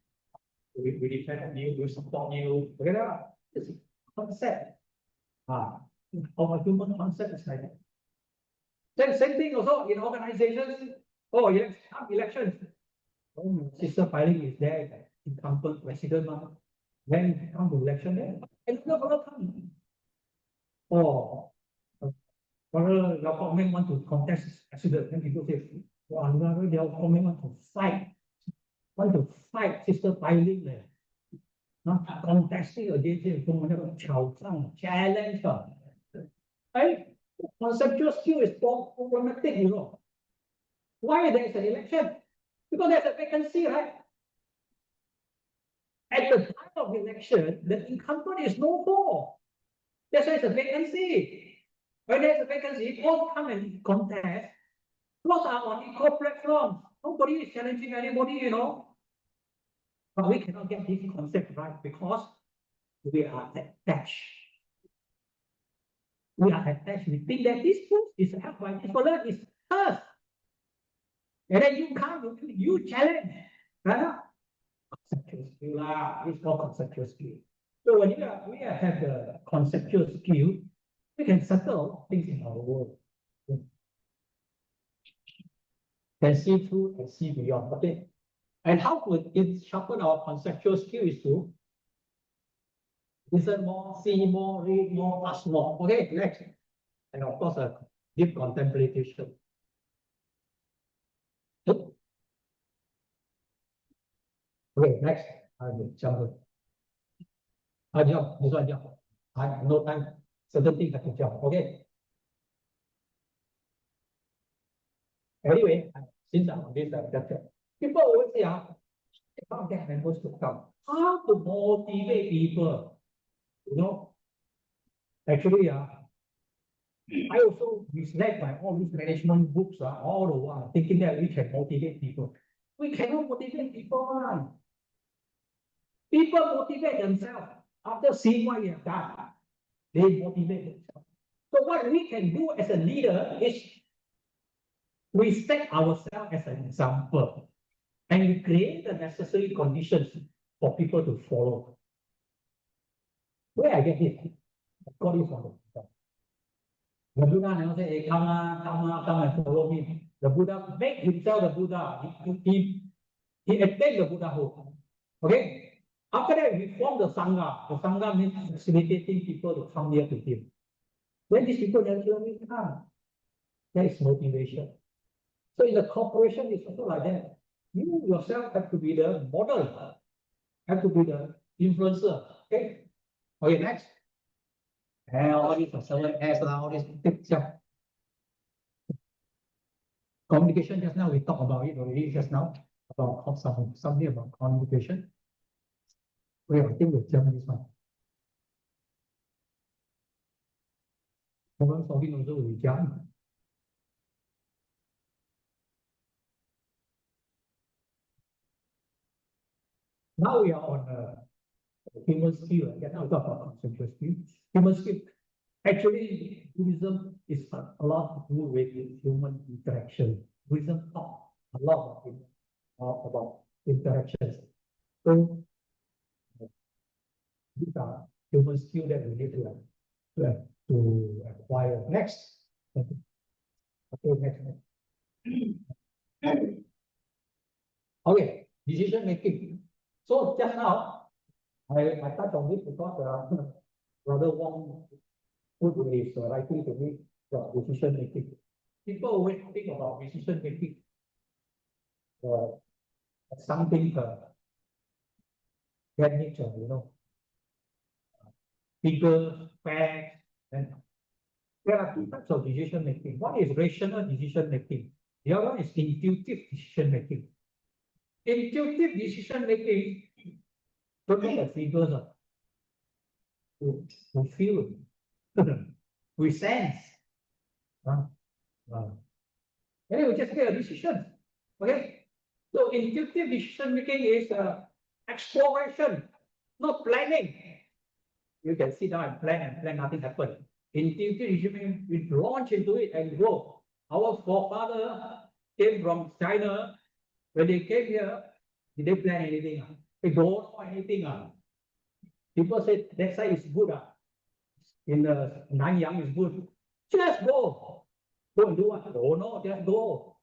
We depend on you, we support you. Okay, it's concept. Our human concept is like that. Then same thing also in organizations. Elections. Sister filing is there, incumbent president. Then come to election there. And another come. Your government want to contest president, then people say, your government want to fight sister filing there. Contesting against him, challenge her. Right? Conceptual skill is problematic, Why there is an election? Because there's a vacancy, right? At the time of election, the incumbent is no more. That's why it's a vacancy. When there's a vacancy, both come and contest. Both are on equal platforms. Nobody is challenging anybody, But we cannot get this concept right because we are attached. We think that this post is held by this fellow is us. And then you come, you challenge. Right? Conceptual skill, it's called conceptual skill. So when we have the conceptual skill, we can settle things in our world. Can see through and see beyond. Okay. And how to sharpen our conceptual skill is to listen more, see more, read more, ask more. Okay, next. And of course, a deep contemplation. Okay, next. I will jump. This one jump. I have no time. Certain things I can jump. Okay. Anyway, since I'm on this chapter, people always say, how to get members to come? How to motivate people? Actually, I also misled by all these management books all the while, thinking that we can motivate people. We cannot motivate people. People motivate themselves after seeing what we have done. They motivate themselves. So what we can do as a leader is we set ourselves as an example and we create the necessary conditions for people to follow. Where I get it? I got it from the Buddha. The Buddha never say, hey, come and follow me. The Buddha made himself the Buddha. He attained the Buddhahood. Okay? After that, we formed the Sangha. The Sangha means facilitating people to come here to him. When these people naturally come, there is motivation. So in the corporation, it's also like that. You yourself have to be the model, have to be the influencer. Okay? Okay, next. And all these are 7S, all these picture. Communication just now, we talked about it already just now, about something about communication. We I think we've done this one. Problem solving also we jump. Now we are on human skill. Now we talk about conceptual skill. Human skill. Actually, Buddhism is a lot to do with human interaction. Buddhism talk a lot about interactions. So these are human skills that we need to acquire. Next. Okay, next. Okay, decision making. So just now, I touched on this because Brother Wong put his writing to me the decision making. People always think about decision making something that nature, bigger, fast, and there are two types of decision making. One is rational decision making. The other one is intuitive decision making. Intuitive decision making, don't look at figures. We feel, we sense. Anyway, we just make a decision. Okay? So intuitive decision making is exploration, not planning. You can sit down and plan, nothing happens. Intuitive decision making, we launch into it and go. Our forefather came from China. When they came here, did they plan anything? They don't know anything. People say that side is good. In Nanyang is good. Just go. Go and do what? Don't know, just go.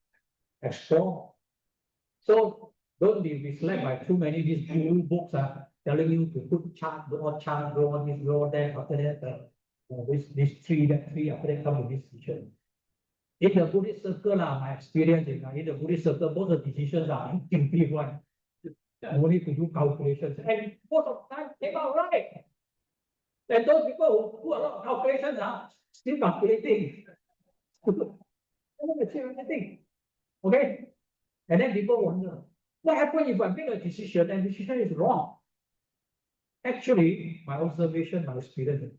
Explore. So don't be misled by too many these guru books telling you to put chart, draw this, draw that, after that, this three, that three, after that come to this decision. In the Buddhist circle, my experience is in the Buddhist circle, most of the decisions are intuitive one. No need to do calculations. And most of the time came out right. And those people who do a lot of calculations are still calculating. They don't achieve anything. Okay? And then people wonder, what happens if I make a decision and the decision is wrong? Actually, my observation, my experience,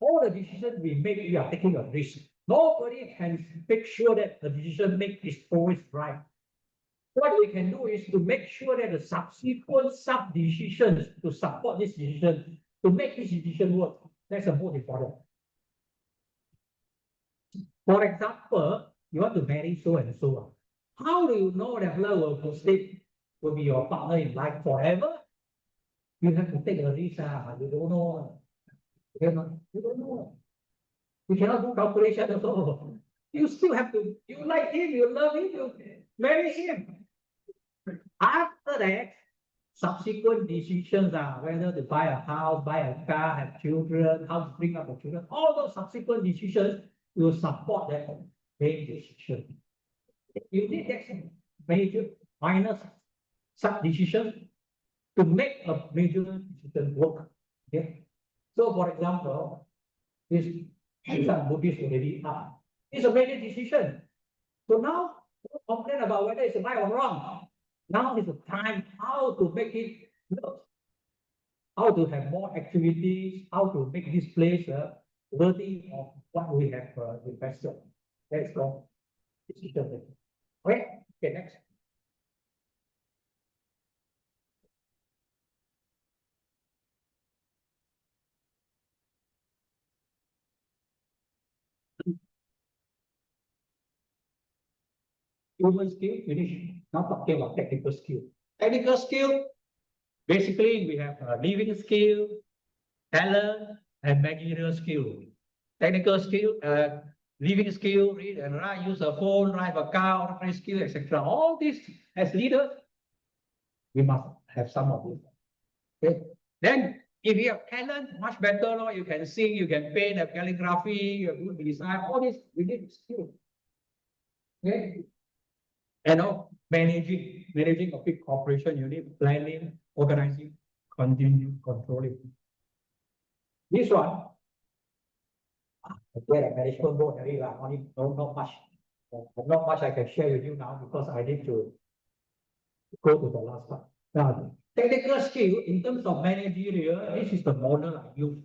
all the decisions we make, we are taking a risk. Nobody can make sure that the decision made is always right. What we can do is to make sure that the subsequent sub-decisions to support this decision, to make this decision work. That's the most important. For example, you want to marry so and so. How do you know that love will be your partner in life forever? You have to take a risk. You don't know. You don't know. You cannot do calculation also. You still have to, you like him, you love him, you marry him. After that, subsequent decisions are whether to buy a house, buy a car, have children, how to bring up the children. All those subsequent decisions will support that main decision. You need that major, minor sub-decisions to make a major decision work. Okay? So, for example, this some Buddhists already are. It's a major decision. So now, don't complain about whether it's right or wrong. Now is the time how to make it work, how to have more activities, how to make this place worthy of what we have invested. That's called decision making. Okay, next. Human skill, finish. Not talking about technical skill. Technical skill, basically we have living skill, talent, and managerial skill. Technical skill, living skill, read and write, use a phone, drive a car, ordinary skill, etc. All these, as leaders, we must have some of this. Okay. Then, if you have talent, much better. No? You can sing, you can paint, have calligraphy, you have good design. All this, we need skill. Okay. And managing a big corporation, you need planning, organizing, controlling. This one, where a management board, only not much. Not much I can share with you now because I need to go to the last part. Now, technical skill in terms of managerial, this is the model I use.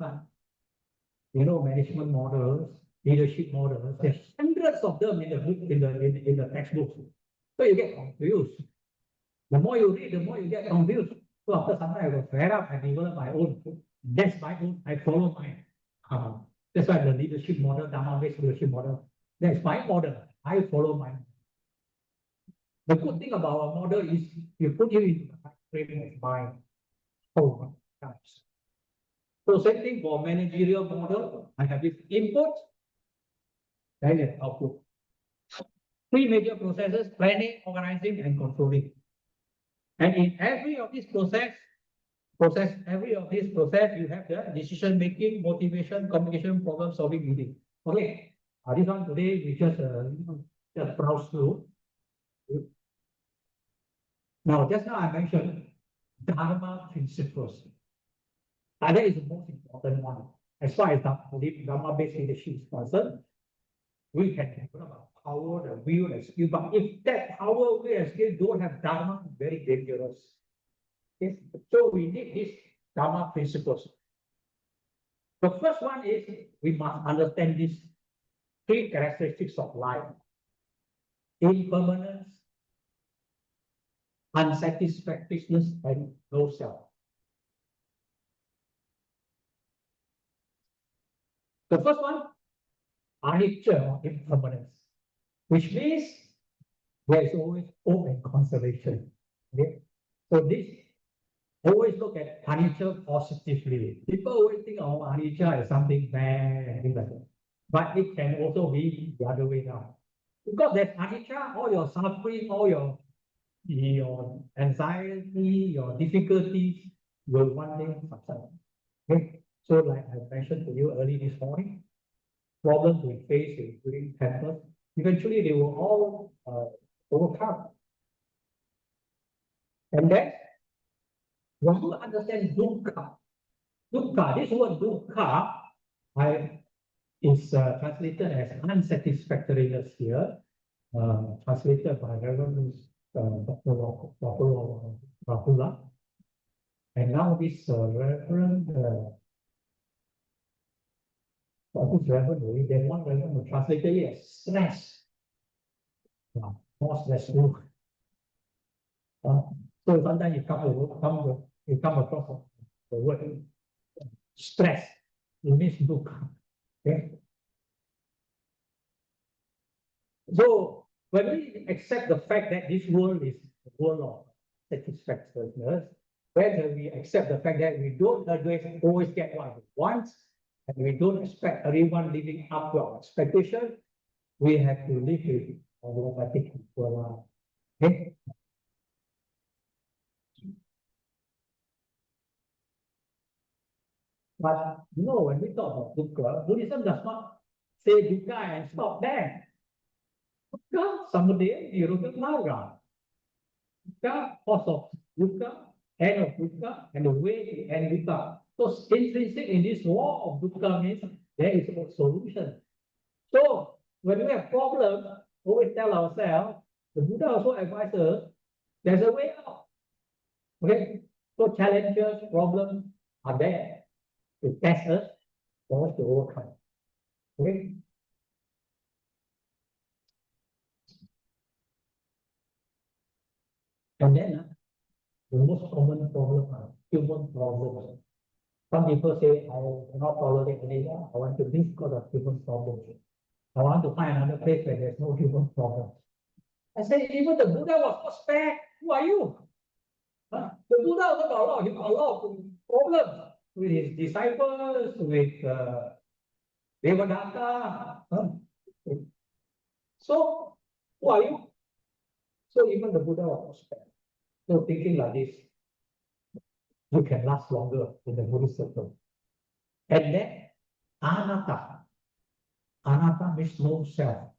You know, management models, leadership models. There's hundreds of them in the book, in the textbooks. So you get confused. The more you read, the more you get confused. So after some time, I was fed up and developed my own. That's my own. I follow mine. That's why the leadership model, Dhamma-based leadership model. That's my model. I follow mine. The good thing about our model is you put it into the frame of mind. Oh, times. So same thing for managerial model. I have this input and an output. Three major processes: planning, organizing, and controlling. And in every of these process, you have the decision making, motivation, communication, problem solving needed. Okay. This one today we just browse through. Now, just now I mentioned Dharma principles. And that is the most important one. As far as Dharma-based leadership is concerned, we can develop power, the will, and skill. But if that power, will, and skill don't have Dharma, very dangerous. Okay? So we need these Dharma principles. The first one is we must understand these three characteristics of life: impermanence, unsatisfactoriness, and no self. The first one, anicca, or impermanence, which means there is always hope and conservation. Okay? So this, always look at anicca positively. People always think of anicca as something bad and things like that. But it can also be the other way around. Because there's anicca, all your suffering, all your anxiety, your difficulties will one day subside. Okay? So like I mentioned to you early this morning, problems we face during tempers, eventually they will all overcome. And then, when you understand dukkha, this word dukkha is translated as unsatisfactoriness here, translated by Reverend Dr. Rahula. And now this Reverend, there's one Reverend who translated it as stress. More stressful. So sometimes you come across the word stress. It means dukkha. Okay. So when we accept the fact that this world is a world of satisfactoriness, when we accept the fact that we don't always get what we want, and we don't expect everyone living up to our expectation, we have to live with a romantic life. Okay? But when we talk about dukkha, Buddhism does not say dukkha and stop there. Dukkha, someday you recognize dukkha, cause of dukkha, end of dukkha, and the way to end dukkha. So intrinsic in this law of dukkha means there is a solution. So when we have problems, always tell ourselves, the Buddha also advises us, there's a way out. Okay? So challenges, problems are there to test us for us to overcome. Okay? And then the most common problem are human problems. Some people say, I cannot tolerate anymore. I want to leave because of human problems. I want to find another place where there's no human problems. I said, even the Buddha was not spared. Who are you? Huh? The Buddha also got a lot of problems with his disciples, with Devadatta. Huh? So, who are you? So even the Buddha was not spared. So thinking like this, you can last longer in the Buddhist circle. And then anatta. Anatta means no self.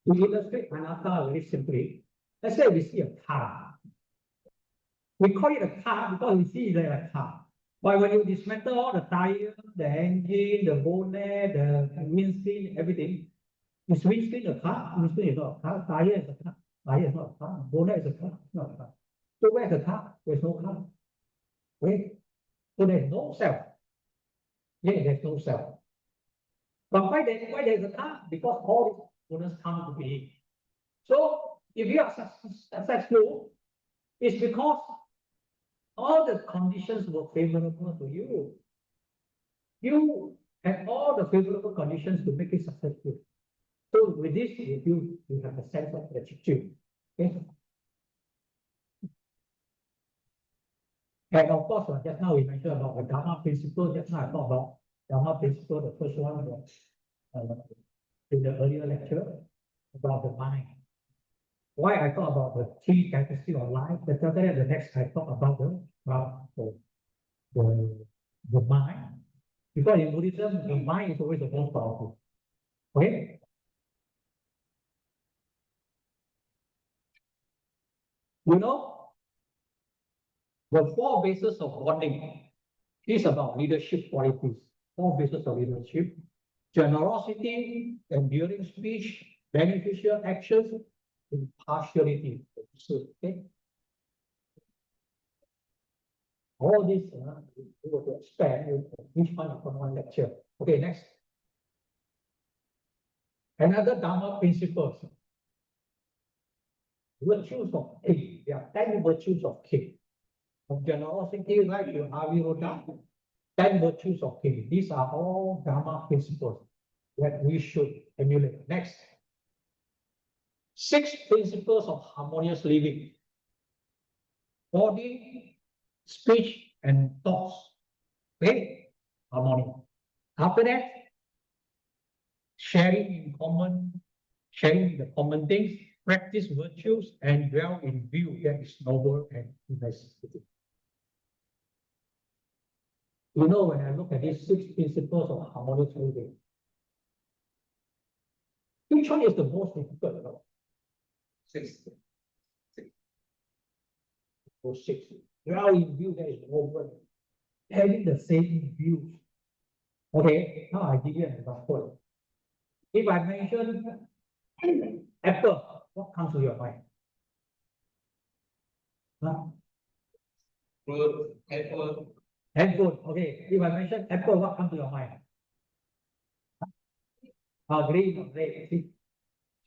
To illustrate anatta very simply, let's say we see a car. We call it a car because we see it like a car. But when you dismantle all the tire, the engine, the bonnet, the windscreen, everything, is windscreen a car? Windscreen is not a car. Tire is a car. Tire is not a car. Bonnet is a car. It's not a car. So where's the car? There's no car. Wait. So there's no self. Yeah, there's no self. But why there's a car? Because all these bonus come to be. So if you are successful, it's because all the conditions were favorable to you. You had all the favorable conditions to make it successful. So with this, you have a sense of gratitude. Okay? And of course, just now we mentioned about the Dhamma principle. Just now I talked about Dhamma principle. The first one was in the earlier lecture about the mind. Why I talk about the three characteristics of life? But after that, the next I talk about the mind. Because in Buddhism, the mind is always the most powerful. Okay? You know, the four bases of bonding is about leadership qualities. Four bases of leadership: generosity, enduring speech, beneficial actions, impartiality. Okay? All this we will expand each one upon one lecture. Okay, next. Another Dhamma principles. Virtues of king. There are 10 virtues of king. From generosity right to aviroda, 10 virtues of king. These are all Dhamma principles that we should emulate. Next. 6 principles of harmonious living. Body, speech, and thoughts. Okay? Harmony. After that, sharing the common things, practice virtues, and dwell in view that is noble and necessary. You know, when I look at these 6 principles of harmonious living, which one is the most difficult? 6. Those 6. Dwell in view that is noble, having the same views. Okay, now I give you an example. If I mention apple, what comes to your mind? Huh? Fruit, apple. Apple. Okay. If I mention apple, what comes to your mind? Green or red.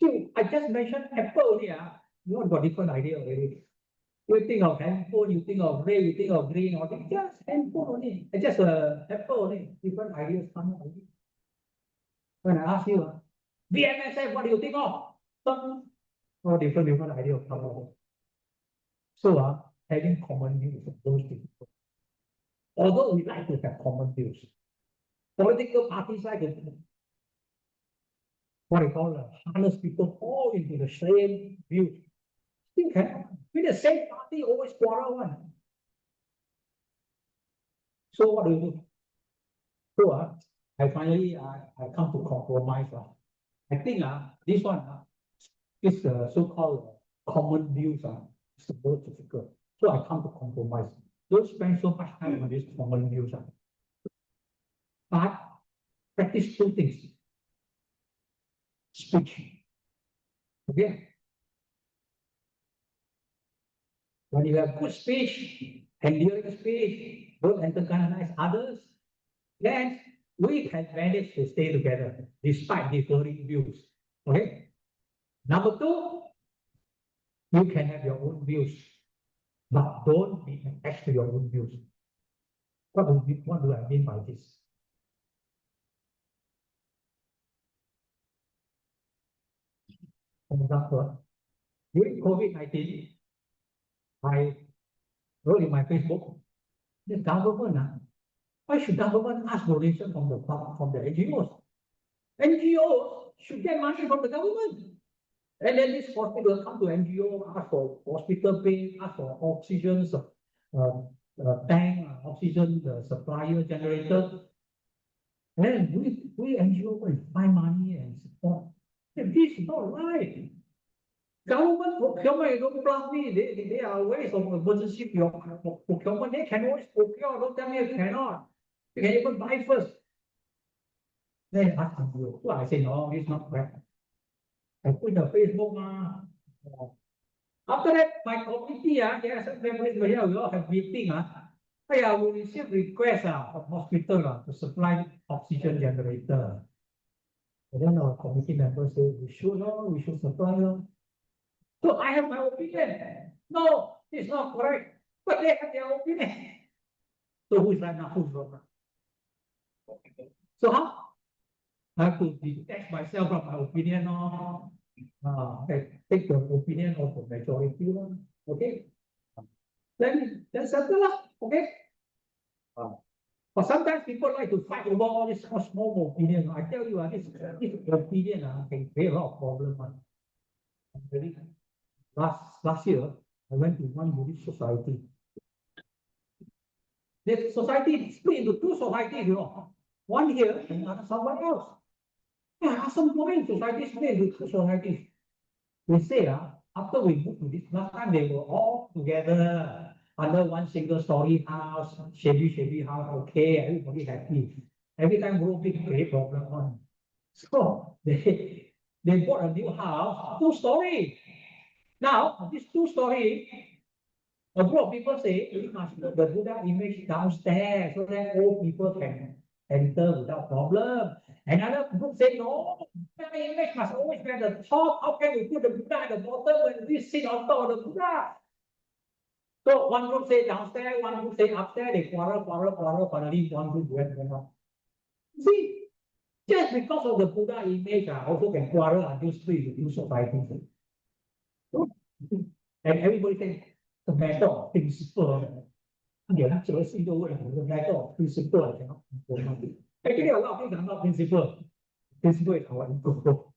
See, I just mentioned apple only. You have got different idea already. You think of handphone, you think of red, you think of green, or just handphone only. It's just apple only. Different ideas come already. When I ask you, BMSM, what do you think of? Some different idea of color. So having common views of those things. Although we like to have common views, political parties like to what I call harness people all into the same views. You can with the same party always quarrel one. So what do you do? So I finally I come to compromise. I think this one is so-called common views is the most difficult. So I come to compromise. Don't spend so much time on these common views. But practice 2 things. Speech. Okay. When you have good speech, enduring speech, don't antagonize others, then we can manage to stay together despite differing views. Okay. Number 2, you can have your own views, but don't be attached to your own views. What do I mean by this? For example, during COVID-19, I wrote in my Facebook, the government, why should government ask donation from the NGOs? NGOs should get money from the government. And then this hospital come to NGO, ask for hospital pay, ask for oxygen tank, oxygen supplier generator. And then we NGO will find money and support. And this is not right. Government procurement, don't bluff me. They are ways of emergency procurement. They can always procure. Don't tell me you cannot. You can even buy first. Then ask you. So I say, no, it's not correct. I put in the Facebook. After that, my committee, yes, we all have meeting. We receive requests of hospital to supply oxygen generator. And then our committee members say, we should supply. So I have my opinion. No, it's not correct. But they have their opinion. So who's right now? Who's wrong? So how? I have to detach myself from my opinion. Take the opinion of the majority. Okay? Then settle. Okay? But sometimes people like to fight over all this small opinion. I tell you, this opinion can create a lot of problems. Last year, I went to one Buddhist society. This society is split into two societies, one here and another somewhere else. I asked them why society split into two societies. They say, after we moved to this, last time they were all together under one single story house, shabby house, okay, everybody happy. Every time grow big, create problem on. So they bought a new house, 2-story. Now, this 2-story, a group of people say we must put the Buddha image downstairs so that old people can enter without problem. Another group say no, the image must always be at the top. How can we put the Buddha at the bottom when we sit on top of the Buddha? So one group say downstairs, one group say upstairs. They quarrel. Finally, one group went on. See, just because of the Buddha image, also can quarrel until split into society. And everybody says the matter of principle. The matter of principle. Actually, a lot of things are not principle. Principle is our ego.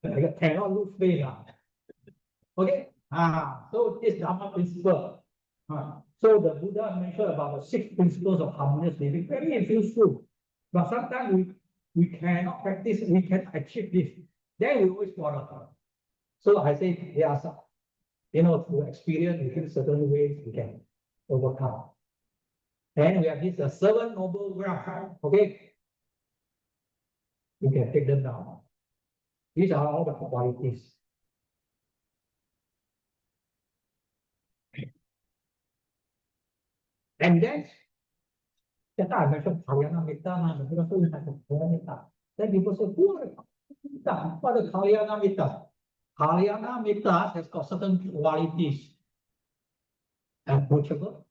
I cannot lose faith. Okay? So this Dhamma principle. So the Buddha mentioned about the 6 principles of harmonious living. Very it feels true. But sometimes we cannot practice, we cannot achieve this. Then we always quarrel. So I say there are some, through experience, we feel certain ways we can overcome. And we have these 7 noble grounds. Okay? We can take them down. These are all the qualities. And then, that I mentioned Kalyana Mitta, then people say, who are the What are the Kalyana Mitta? Kalyana Mitta has got certain qualities. Approachable.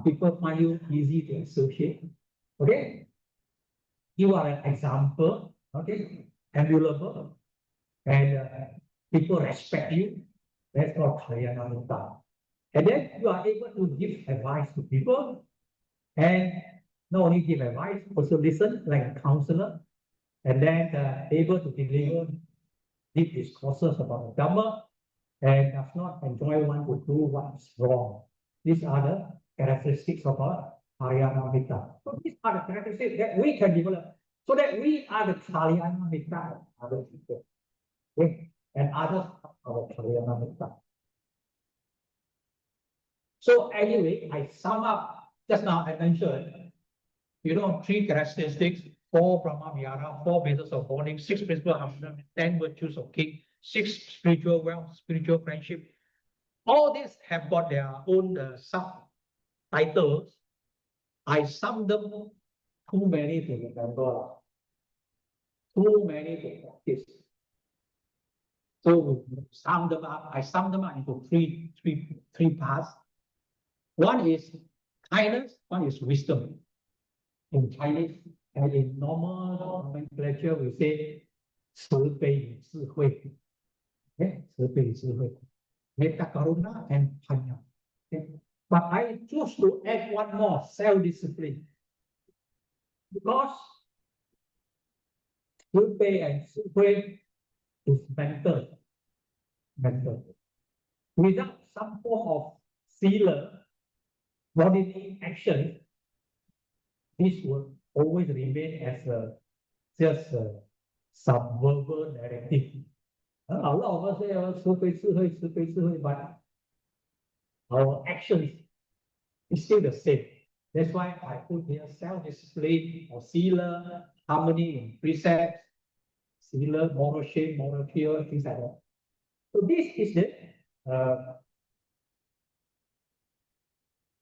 People find you easy to associate. Okay? You are an example. Okay? Emulable. And people respect you. That's called Kalyana Mitta. And then you are able to give advice to people. And not only give advice, also listen like a counselor. And then able to deliver deep discourses about the Dhamma. And does not enjoy one to do what is wrong. These are the characteristics of a Kalyana Mitta. So these are the characteristics that we can develop. So that we are the Kalyana Mitta of other people. Okay? And others are our Kalyana Mitta. So anyway, I sum up, just now I mentioned, 3 characteristics, 4 Brahma Vihara, 4 bases of bonding, 6 principles of harmony, 10 virtues of king, 6 spiritual wealth, spiritual friendship. All these have got their own subtitles. I sum them too many to remember, too many to practice. So we sum them up. I sum them up into three parts. One is kindness, one is wisdom. In Chinese, and in normal nomenclature, we say 慈悲智慧. Okay, Metta Karuna and Panya. Okay. But I choose to add one more, self-discipline. Because Survey and Survey is mental. Without some form of sealer, bodily action, this will always remain as just a subverbal narrative. A lot of us say, but our actions is still the same. That's why I put here self-discipline or sealer, harmony in precepts, sealer, moral shape, moral fear, things like that. So this is the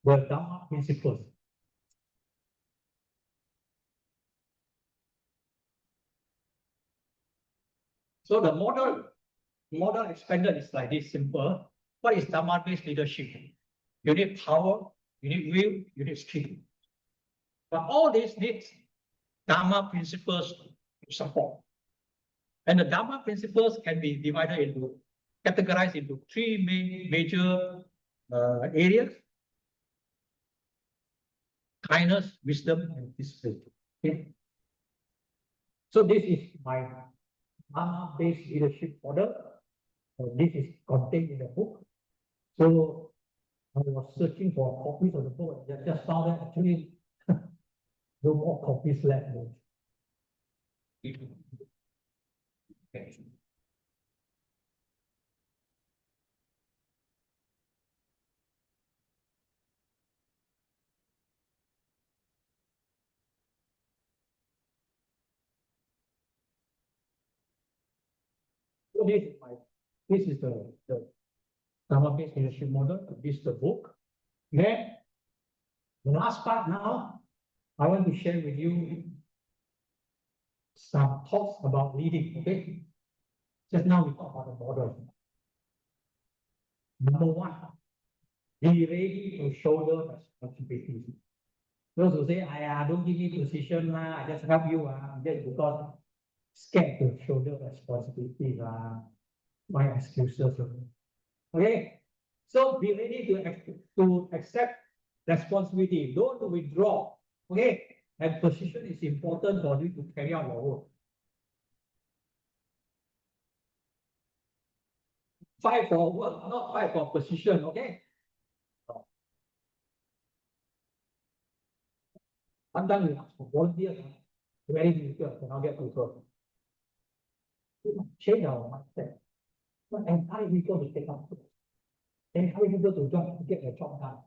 Dhamma principles. So the model expanded is like this simple. What is Dhamma-based leadership? You need power, you need will, you need skill. But all this needs Dhamma principles to support. And the Dhamma principles can be categorized into three major areas: kindness, wisdom, and discipline. Okay. So this is my Dhamma-based leadership model. This is contained in the book. So I was searching for copies of the book. I just found that actually no more copies left. Okay. So this is the Dhamma-based leadership model. This is the book. Then the last part now, I want to share with you some thoughts about leading. Okay. Just now we talked about the model. Number one, be ready to shoulder responsibilities. Those who say, don't give me position, I just help you, just because scared to shoulder responsibilities, my excuses. Okay, so be ready to accept responsibility. Don't withdraw. Okay, and position is important for you to carry out your work. Fight for work, not fight for position. Okay. Sometimes we ask for volunteers, very difficult, cannot get people. Change our mindset. Not encourage people to take up. Encourage people to get their job done.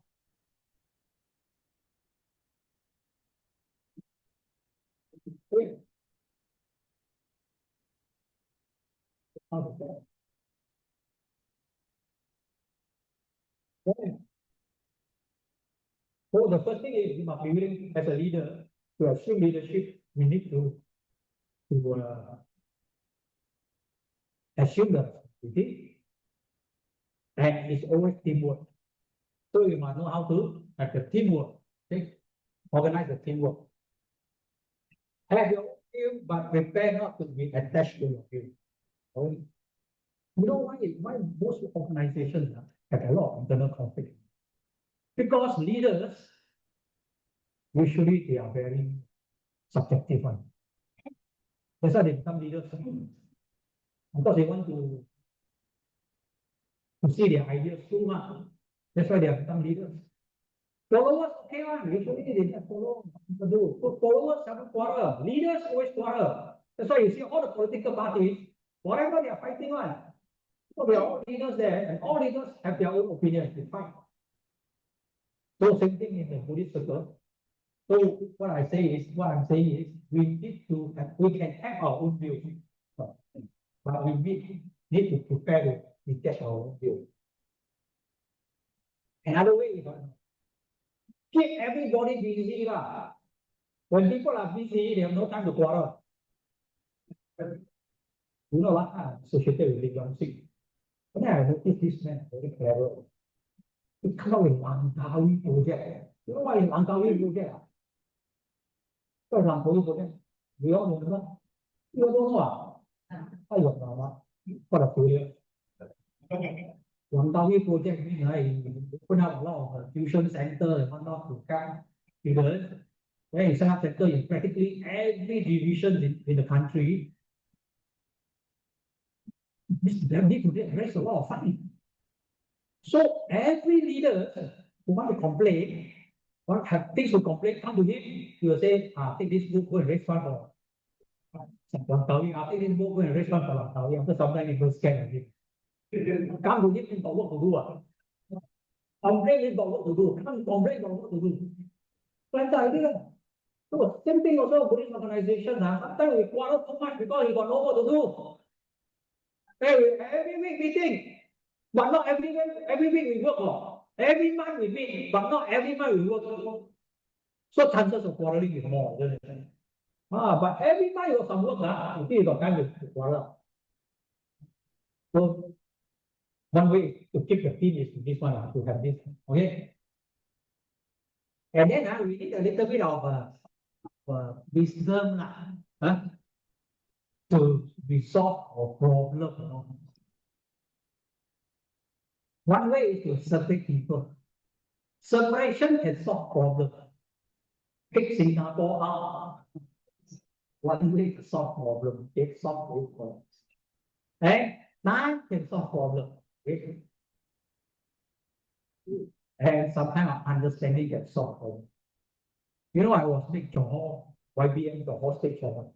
Okay. So the first thing is, you must be willing as a leader to assume leadership. We need to assume the responsibility, and it's always teamwork. So you must know how to have the teamwork. Okay? Organize the teamwork. Have your own view, but prepare not to be attached to your view. Okay? You know why most organizations have a lot of internal conflict? Because leaders, usually they are very subjective one. That's why they become leaders. Because they want to see their ideas through. That's why they have become leaders. Followers, okay, usually they just follow. Followers have a quarrel. Leaders always quarrel. That's why you see all the political parties, whatever they are fighting on, so they are all leaders there, and all leaders have their own opinions. They fight. So same thing in the Buddhist circle. So what I'm saying is, we can have our own view, but we need to prepare to detach our own view. Another way is keep everybody busy. When people are busy, they have no time to quarrel. You know what? Associated with leadership. But then I noticed this man very clever. He come up with Langkawi project. You know what is Langkawi project? What is Langkawi project? We all know. You don't know. What a failure. Langkawi project mean open up a lot of tuition center and whatnot to help students. Where in Singapore sector, in practically every division in the country, they need to raise a lot of money. So every leader who want to complain, want have things to complain, come to him, he will say, take this book, go and raise fund for Langkawi. Take this book, go and raise fund for Langkawi. After some time, people scared of him. Come to him, he's got work to do. Complain, he's got work to do. Come complain, got work to do. Like the idea. So same thing also Buddhist organization. Sometimes we quarrel too much because we got no work to do. Every week meeting, but not every week we work. Every month we meet, but not every month we work. So chances of quarreling is more. But every month you have some work, you think you got time to quarrel. So one way to keep the team is this one, to have this. Okay. And then we need a little bit of wisdom to resolve our problem. One way is to separate people. Separation can solve problems. Take Singapore out. One way to solve problems. It solve problems. And time can solve problems. And some kind of understanding can solve problems. You know, I was big Johor, YBM, the whole state Johor.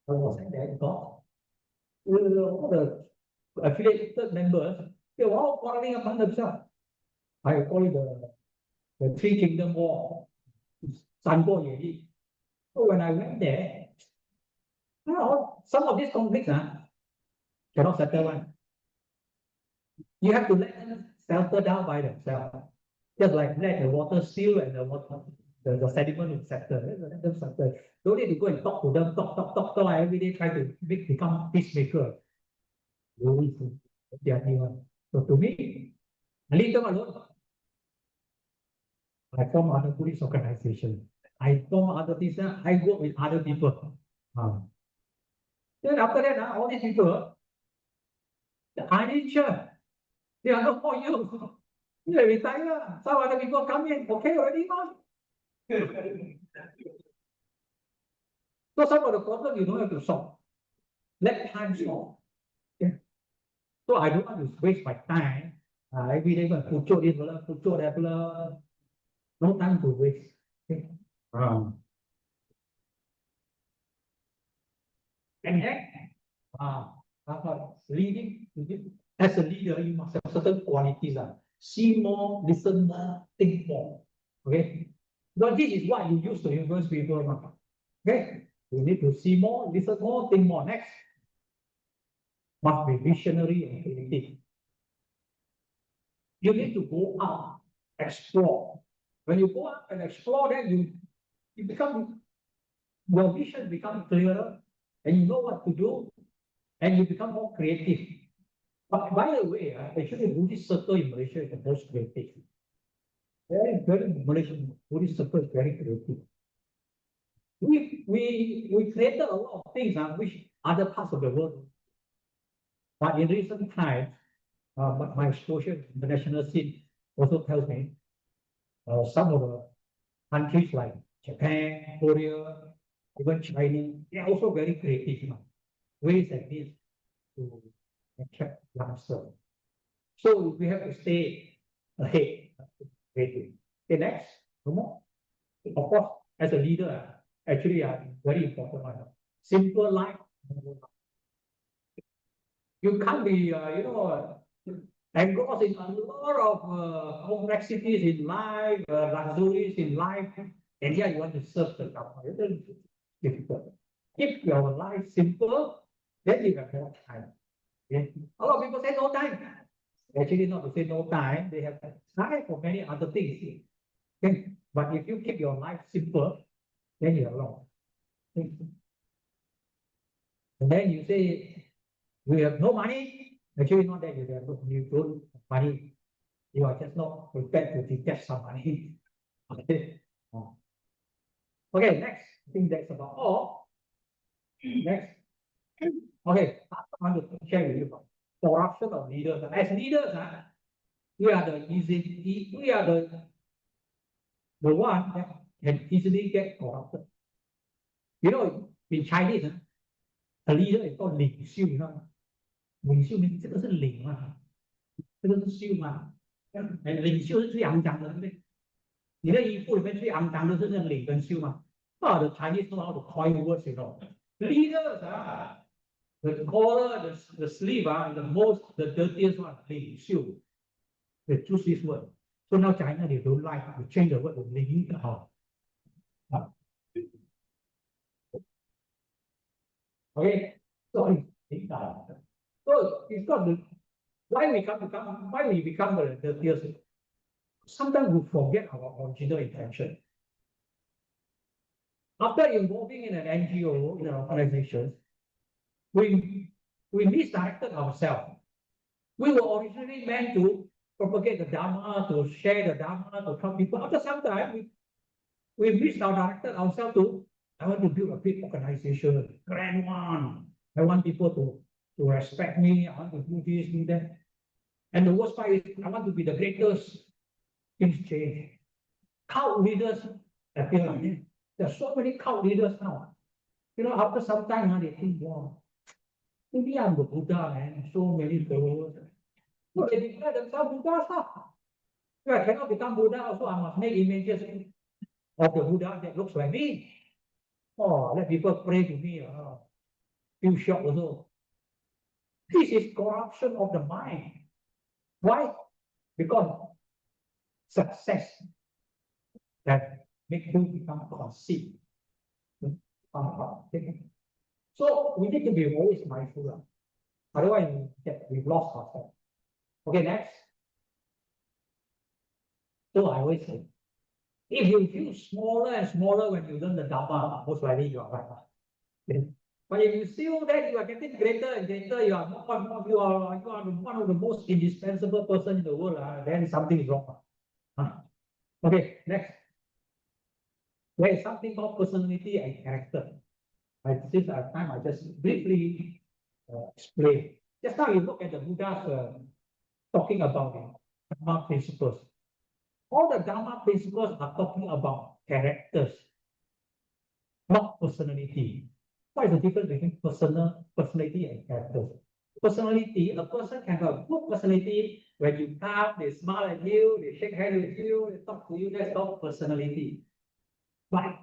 I was at that God. All the affiliated members, they were all quarreling among themselves. I call it the Three Kingdom War. So when I went there, some of these conflicts cannot settle one. You have to let them settle down by themselves. Just like let the water seal and the sediment will settle. Let them settle. Don't need to go and talk to them, talk every day, try to become peacemaker. So to me, I leave them alone. I form other police organizations. I form other things. I work with other people. Then after that, all these people, I didn't sure. They are not for you. You retire. Some other people come in. Okay, already gone. So some of the problems you don't have to solve. Let time solve. Okay. So I don't want to waste my time. Every day going to Putrajaya this, Putrajaya that. No time to waste. Okay. And then, leading, as a leader, you must have certain qualities. See more, listen more, think more. Okay? Because this is what you use to influence people. Okay? You need to see more, listen more, think more. Next, must be visionary and creative. You need to go out, explore. When you go out and explore, then you become, your vision becomes clearer, and you know what to do, and you become more creative. But by the way, actually Buddhist circle in Malaysia is the most creative. Very Malaysian Buddhist circle is very creative. We created a lot of things which other parts of the world. But in recent times, my exposure to international scene also tells me some of the countries like Japan, Korea, even China, they are also very creative. Ways like this to attract youngsters. So we have to stay ahead. Okay, next, no more. Of course, as a leader, actually, very important one. Simple life. You can't be, engrossed in a lot of complexities in life, luxuries in life, and here you want to serve the government. It's difficult. Keep your life simple, then you have more time. Okay? A lot of people say no time. Actually, not to say no time, they have time for many other things. Okay? But if you keep your life simple, then you have a lot. Okay? And then you say, you have no money. Actually, not that you don't have money. You are just not prepared to detach some money. Okay. Okay, next. I think that's about all. Next. Okay, I want to share with you about corruption of leaders. As leaders, we are the one that can easily get corrupted. You know, in Chinese, a leader is called 领袖，你知道吗？领袖名这个是领嘛，这个是袖嘛，领袖是最肮脏的，对不对？你的衣服里面最肮脏的是那领跟袖嘛。The Chinese know how to coin words, you know. Leaders, the collar, the sleeve, the most, the dirtiest one, 领袖. They choose this word. So now China, they don't like to change the word to 领. Okay, so it's got the why we become the dirtiest. Sometimes we forget our original intention. After involving in an NGO, in an organization, we misdirected ourselves. We were originally meant to propagate the Dhamma, to share the Dhamma, to help people. After some time, we misdirected ourselves to, I want to build a big organization, grand one. I want people to respect me. I want to do this, do that. And the worst part is, I want to be the greatest. Things change. Cult leaders appear like this. There are so many cult leaders now. You know, after some time, they think, wow, maybe I'm the Buddha, man. So many followers. So they declare themselves Buddha stuff. I cannot become Buddha, also I must make images of the Buddha that looks like me. Oh, let people pray to me. Feel shocked also. This is corruption of the mind. Why? Because success that makes you become conceit. So we need to be always mindful. Otherwise, we've lost ourselves. Okay, next. So I always say, if you feel smaller and smaller when you learn the Dhamma, most likely you are right. But if you feel that you are getting greater and greater, you are one of the most indispensable person in the world, then something is wrong. Okay, next. There is something called personality and character. Since our time, I just briefly explain. Just now you look at the Buddha's talking about the Dhamma principles. All the Dhamma principles are talking about characters, not personality. What is the difference between personality and character? Personality, a person can have a good personality. When you come, they smile at you, they shake hands with you, they talk to you, that's called personality. But at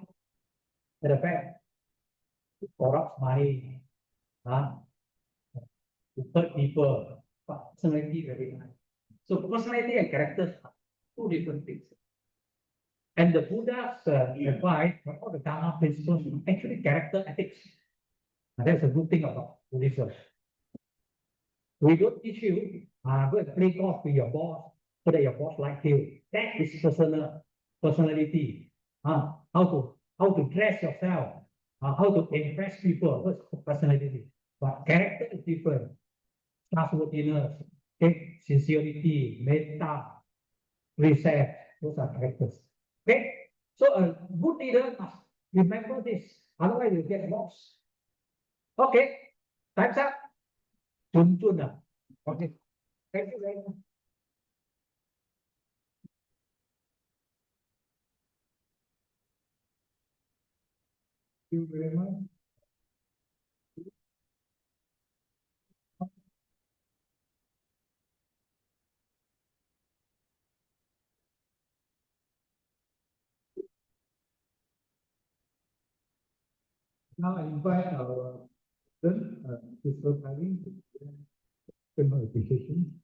the back, it corrupts money, to hurt people, but personality very high. So personality and characters are two different things. And the Buddha's advice, all the Dharma principles, actually character ethics. And that's a good thing about Buddhism. We don't teach you, go and play golf with your boss so that your boss likes you. That is personality. How to dress yourself, how to impress people. What's personality? But character is different. Trustworthiness, okay? Sincerity, metta, respect, those are characters. Okay? So a good leader must remember this, otherwise you get lost. Okay, time's up. Chun chun. Okay, thank you very much. Thank you very much. Now I invite our Mr. Kari to appreciation.